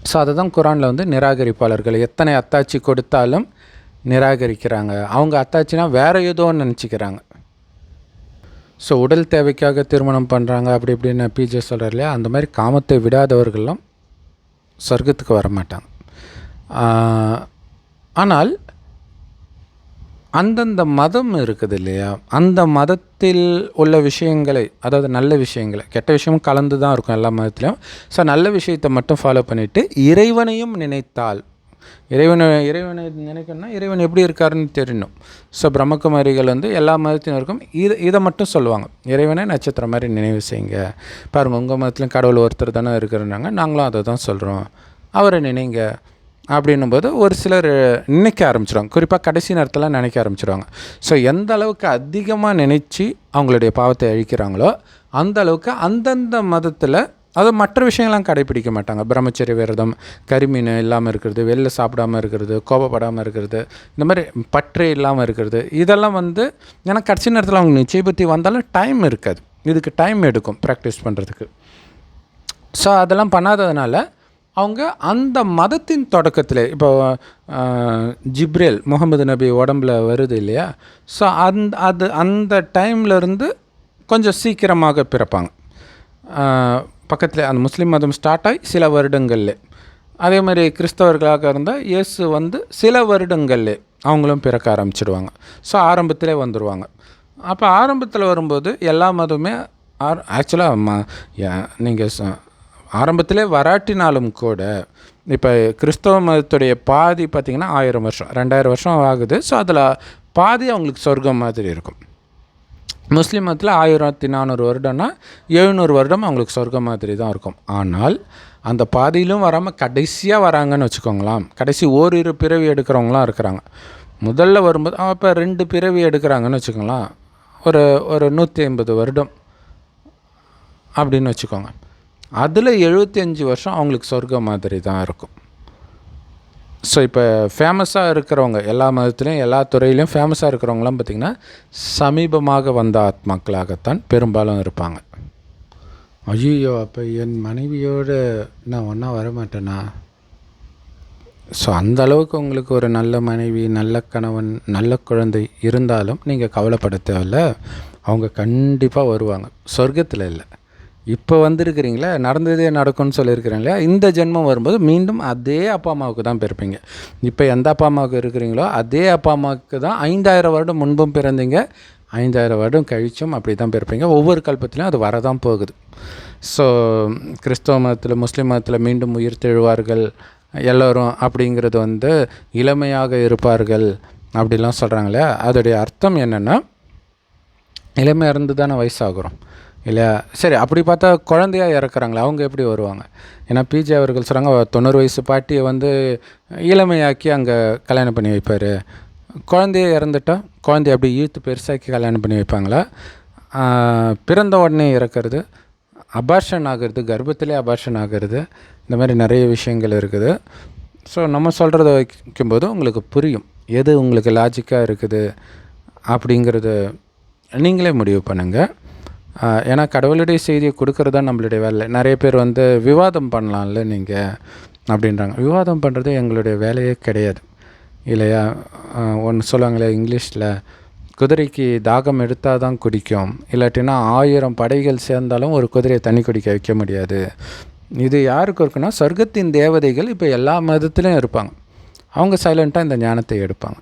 ஸோ அதை தான் குரானில் வந்து நிராகரிப்பாளர்கள் எத்தனை அத்தாட்சி கொடுத்தாலும் நிராகரிக்கிறாங்க. அவங்க அத்தாட்சினா வேறு ஏதோன்னு நினச்சிக்கிறாங்க. ஸோ உடல் தேவைக்காக திருமணம் பண்ணுறாங்க அப்படி இப்படின்னு பிஜே சொல்கிறார் இல்லையா, அந்த மாதிரி காமத்தை விடாதவர்கள்லாம் சொர்க்கத்துக்கு வர மாட்டாங்க. ஆனால் அந்தந்த மதம் இருக்குது இல்லையா, அந்த மதத்தில் உள்ள விஷயங்களை, அதாவது நல்ல விஷயங்களை, கெட்ட விஷயமும் கலந்து தான் இருக்கும் எல்லா மதத்துலேயும். ஸோ நல்ல விஷயத்தை மட்டும் ஃபாலோ பண்ணிவிட்டு இறைவனையும் நினைத்தால், இறைவனை நினைக்கணும்னா இறைவன் எப்படி இருக்காருன்னு தெரியணும். ஸோ பிரம்மகுமாரிகள் வந்து எல்லா மதத்தினருக்கும் இதை மட்டும் சொல்லுவாங்க, இறைவனை நட்சத்திரம் மாதிரி நினைவு செய்யுங்க. பாருங்கள், உங்கள் மதத்துலையும் கடவுள் ஒருத்தர் தானே இருக்கிறாங்க, நாங்களும் அதை தான் சொல்கிறோம், அவரை நினைங்க அப்படின்னும்போது ஒரு சிலர் நினைக்க ஆரம்பிச்சிடுவாங்க. குறிப்பாக கடைசி நேரத்தில் நினைக்க ஆரம்பிச்சிடுவாங்க. ஸோ எந்த அளவுக்கு அதிகமாக நினச்சி அவங்களுடைய பாவத்தை அழிக்கிறாங்களோ அந்த அளவுக்கு அந்தந்த மதத்தில் அது மற்ற விஷயங்கள்லாம் கடைப்பிடிக்க மாட்டாங்க. பிரம்மச்சரிய விரதம், கரிமீன் இல்லாமல் இருக்கிறது, வெளில சாப்பிடாமல் இருக்கிறது, கோபப்படாமல் இருக்கிறது, இந்த மாதிரி பற்றே இல்லாமல் இருக்கிறது, இதெல்லாம் வந்து ஏன்னா கடைசி நேரத்தில் அவங்க நிச்சய புத்தி வந்தாலும் டைம் இருக்காது, இதுக்கு டைம் எடுக்கும் ப்ராக்டிஸ் பண்ணுறதுக்கு. ஸோ அதெல்லாம் பண்ணாததுனால அவங்க அந்த மதத்தின் தொடக்கத்தில், இப்போ ஜிப்ரேல் முகமது நபி உடம்பில் வருது இல்லையா, ஸோ அந்த டைம்லேருந்து கொஞ்சம் சீக்கிரமாக பிறப்பாங்க. பக்கத்தில் அந்த முஸ்லீம் மதம் ஸ்டார்ட் ஆகி சில வருடங்கள்லே, அதே மாதிரி கிறிஸ்தவர்களாக இருந்தால் இயேசு வந்து சில வருடங்கள்லே அவங்களும் பிறக்க ஆரம்பிச்சிடுவாங்க. ஸோ ஆரம்பத்திலே வந்துடுவாங்க. அப்போ ஆரம்பத்தில் வரும்போது எல்லா மதமே ஆக்சுவலாக நீங்கள் ஆரம்பத்திலே வராட்டினாலும் கூட, இப்போ கிறிஸ்தவ மதத்துடைய பாதி பார்த்திங்கன்னா 1000 வருஷம் 2000 வருஷம் ஆகுது. ஸோ அதில் பாதி அவங்களுக்கு சொர்க்கம் மாதிரி இருக்கும். முஸ்லீம் மதத்தில் 1400 வருடம்னா 700 வருடம் அவங்களுக்கு சொர்க்கம் மாதிரி தான் இருக்கும். ஆனால் அந்த பாதியிலும் வராமல் கடைசியாக வராங்கன்னு வச்சுக்கோங்களாம். கடைசி ஓரிரு பிறவி எடுக்கிறவங்களாம் இருக்கிறாங்க. முதல்ல வரும்போது அப்போ 2 பிறவி எடுக்கிறாங்கன்னு வச்சுக்கோங்களேன், ஒரு 150 வருடம் அப்படின்னு வச்சுக்கோங்க. அதில் 75 வருஷம் அவங்களுக்கு சொர்க்கம் மாதிரி தான் இருக்கும். ஸோ இப்போ ஃபேமஸாக இருக்கிறவங்க எல்லா மதத்துலேயும் எல்லா துறையிலையும் ஃபேமஸாக இருக்கிறவங்களாம் பார்த்திங்கன்னா சமீபமாக வந்த ஆத்மாக்களாகத்தான் பெரும்பாலும் இருப்பாங்க. ஐயோ, அப்போ என் மனைவியோடு நான் ஒன்றா வரமாட்டேனா? ஸோ அந்த அளவுக்கு உங்களுக்கு ஒரு நல்ல மனைவி, நல்ல கணவன், நல்ல குழந்தை இருந்தாலும் நீங்கள் கவலைப்பட தேவையில்ல. அவங்க கண்டிப்பாக வருவாங்க. சொர்க்கத்தில் இல்லை, இப்போ வந்திருக்கிறீங்களா, நடந்ததே நடக்கும்னு சொல்லியிருக்கிறேன் இல்லையா, இந்த ஜென்மம் வரும்போது மீண்டும் அதே அப்பா அம்மாவுக்கு தான் பிறப்பீங்க. இப்போ எந்த அப்பா அம்மாவுக்கு இருக்கிறீங்களோ அதே அப்பா அம்மாவுக்கு தான் 5000 வருடம் முன்பும் பிறந்தீங்க, 5000 வருடம் கழிச்சும் அப்படி தான் பிறப்பீங்க. ஒவ்வொரு கல்பத்திலையும் அது வரதான் போகுது. ஸோ கிறிஸ்தவ மதத்தில், முஸ்லீம் மதத்தில் மீண்டும் உயிர் தெழுவார்கள் எல்லோரும் அப்படிங்கிறது வந்து இளமையாக இருப்பார்கள் அப்படிலாம் சொல்கிறாங்களே, அதோடைய அர்த்தம் என்னென்னா இளமையாக இருந்து தானே வயசாகிறோம் இல்லையா. சரி, அப்படி பார்த்தா குழந்தையாக இறக்குறாங்களே அவங்க எப்படி வருவாங்க? ஏன்னா பிஜே அவர்கள் சொல்கிறாங்க 90 வயசு பாட்டியை வந்து இளமையாக்கி அங்கே கல்யாணம் பண்ணி வைப்பார். குழந்தைய இறந்துட்டால் குழந்தைய அப்படி இழுத்து பெருசாக்கி கல்யாணம் பண்ணி வைப்பாங்களா? பிறந்த உடனே இறக்கிறது, அபார்ஷன் ஆகிறது, கர்ப்பத்திலே அபார்ஷன் ஆகிறது, இந்த மாதிரி நிறைய விஷயங்கள் இருக்குது. ஸோ நம்ம சொல்கிறத வைக்கும்போது உங்களுக்கு புரியும் எது உங்களுக்கு லாஜிக்காக இருக்குது அப்படிங்கிறது நீங்களே முடிவு பண்ணுங்கள். ஏன்னா கடவுளுடைய செய்தியை கொடுக்குறது தான் நம்மளுடைய வேலை. நிறைய பேர் வந்து விவாதம் பண்ணலாம்ல நீங்கள் அப்படின்றாங்க. விவாதம் பண்ணுறது எங்களுடைய வேலையே கிடையாது இல்லையா. ஒன்று சொல்லுவாங்களே இங்கிலீஷில், குதிரைக்கு தாகம் எடுத்தால் தான் குடிக்கும், இல்லாட்டினா 1000 படைகள் சேர்ந்தாலும் ஒரு குதிரையை தண்ணி குடிக்க வைக்க முடியாது. இது யாருக்கு இருக்குன்னா சொர்க்கத்தின் தேவதைகள் இப்போ எல்லா மதத்துலேயும் இருப்பாங்க. அவங்க சைலண்ட்டாக இந்த ஞானத்தை எடுப்பாங்க.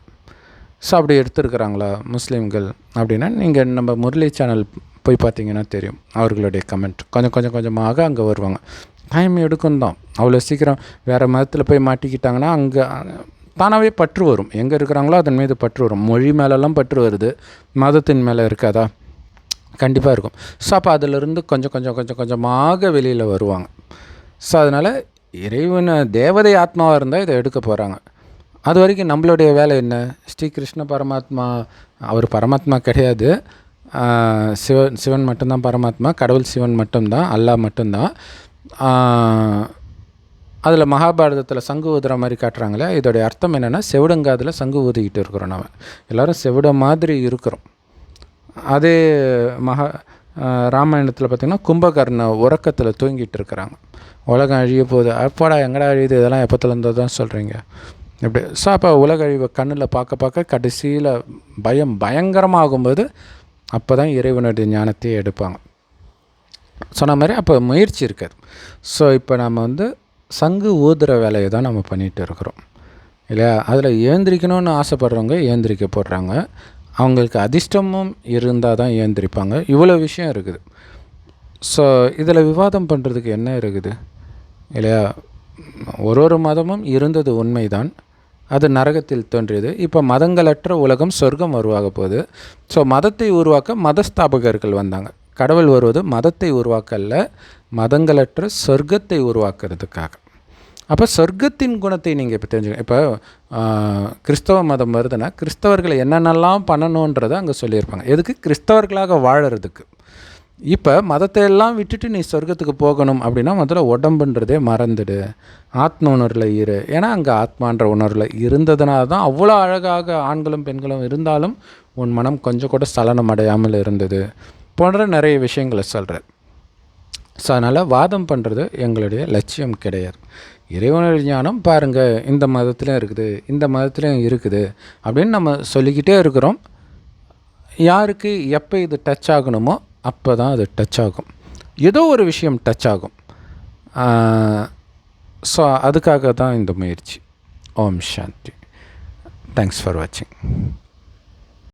ஸோ அப்படி எடுத்துருக்குறாங்களா முஸ்லீம்கள் அப்படின்னா நீங்கள் நம்ம முரளி சேனல் போய் பார்த்தீங்கன்னா தெரியும். அவர்களுடைய கமெண்ட் கொஞ்சம் கொஞ்சமாக அங்கே வருவாங்க. டைம் எடுக்கும் தான். அவ்வளோ சீக்கிரம் வேறு மதத்தில் போய் மாட்டிக்கிட்டாங்கன்னா அங்கே தானாகவே பற்று வரும். எங்கே இருக்கிறாங்களோ அதன் மீது பற்று வரும். மொழி மேலெல்லாம் பற்று வருது, மதத்தின் மேலே இருக்காதா? கண்டிப்பாக இருக்கும். ஸோ அப்போ அதிலிருந்து கொஞ்சமாக வெளியில் வருவாங்க. ஸோ அதனால் இறைவனை தேவதை ஆத்மாவாக இருந்தால் இதை எடுக்க போகிறாங்க. அது வரைக்கும் நம்மளுடைய வேலை என்ன? ஸ்ரீகிருஷ்ண பரமாத்மா, அவர் பரமாத்மா கிடையாது, சிவன் மட்டும்தான் பரமாத்மா, கடவுள் சிவன் மட்டும்தான், அல்லாஹ் மட்டும்தான். அதில் மகாபாரதத்தில் சங்கு ஊதுற மாதிரி காட்டுறாங்களே, இதோடைய அர்த்தம் என்னென்னா செவிடங்காதில் சங்கு ஊதிக்கிட்டு இருக்கிறோம். நம்ம எல்லோரும் செவிட மாதிரி இருக்கிறோம். அதே ராமாயணத்தில் பார்த்திங்கன்னா கும்பகர்ண உறக்கத்தில் தூங்கிட்டு இருக்கிறாங்க. உலகம் அழிய போகுது, அப்பாடா எங்கடா அழியுது, இதெல்லாம் எப்போத்துலேருந்து தான் சொல்கிறீங்க இப்படி. ஸோ அப்போ உலக அழிவை கண்ணில் பார்க்க கடைசியில் பயங்கரமாகும்போது அப்போ தான் இறைவனுடைய ஞானத்தையே எடுப்பாங்க. சொன்ன மாதிரி அப்போ முயற்சி இருக்காது. ஸோ இப்போ நம்ம சங்கு ஊதுற வேலையை தான் நம்ம பண்ணிகிட்டு இருக்கிறோம் இல்லையா? அதில் ஏந்திரிக்கணும்னு ஆசைப்படுறவங்க ஏந்திரிக்க போடுறாங்க. அவங்களுக்கு அதிர்ஷ்டமும் இருந்தால் தான் ஏந்திரிப்பாங்க. இவ்வளோ விஷயம் இருக்குது. ஸோ இதில் விவாதம் பண்ணுறதுக்கு என்ன இருக்குது இல்லையா? ஒரு மதமும் இருந்தது உண்மைதான், அது நரகத்தில் தோன்றியது. இப்போ மதங்களற்ற உலகம் சொர்க்கம் உருவாக போகுது. ஸோ மதத்தை உருவாக்க மதஸ்தாபகர்கள் வந்தாங்க. கடவுள் வருவது மதத்தை உருவாக்கல்ல, மதங்களற்ற சொர்க்கத்தை உருவாக்குறதுக்காக. அப்போ சொர்க்கத்தின் குணத்தை நீங்கள் இப்போ தெரிஞ்சுக்கணும். இப்போ கிறிஸ்தவ மதம் வருதுன்னா கிறிஸ்தவர்களை என்னென்னலாம் பண்ணணுன்றதை அங்கே சொல்லியிருப்பாங்க. எதுக்கு? கிறிஸ்தவர்களாக வாழறதுக்கு. இப்போ மதத்தை எல்லாம் விட்டுட்டு நீ சொர்க்கத்துக்கு போகணும் அப்படின்னா முதல்ல உடம்புன்றதே மறந்துடு, ஆத்ம உணர்வில் இரு. ஏன்னா அங்கே ஆத்மான்ற உணர்வில் இருந்ததுனால தான் அவ்வளோ அழகாக ஆண்களும் பெண்களும் இருந்தாலும் உன் மனம் கொஞ்சம் கூட சலனம் அடையாமல் இருந்தது போன்ற நிறைய விஷயங்களை சொல்கிறார். ஸோ அதனால் வாதம் பண்ணுறது எங்களுடைய லட்சியம் கிடையாது. இறைவனுடைய ஞானம் பாருங்கள், இந்த மதத்துலையும் இருக்குது, இந்த மதத்துலையும் இருக்குது அப்படின்னு நம்ம சொல்லிக்கிட்டே இருக்கிறோம். யாருக்கு எப்போ இது டச் ஆகணுமோ அப்போ தான் அது டச் ஆகும். ஏதோ ஒரு விஷயம் டச் ஆகும். ஸோ அதுக்காக தான் இந்த முயற்சி. ஓம் சாந்தி. தேங்க்ஸ் ஃபார் வாட்சிங்.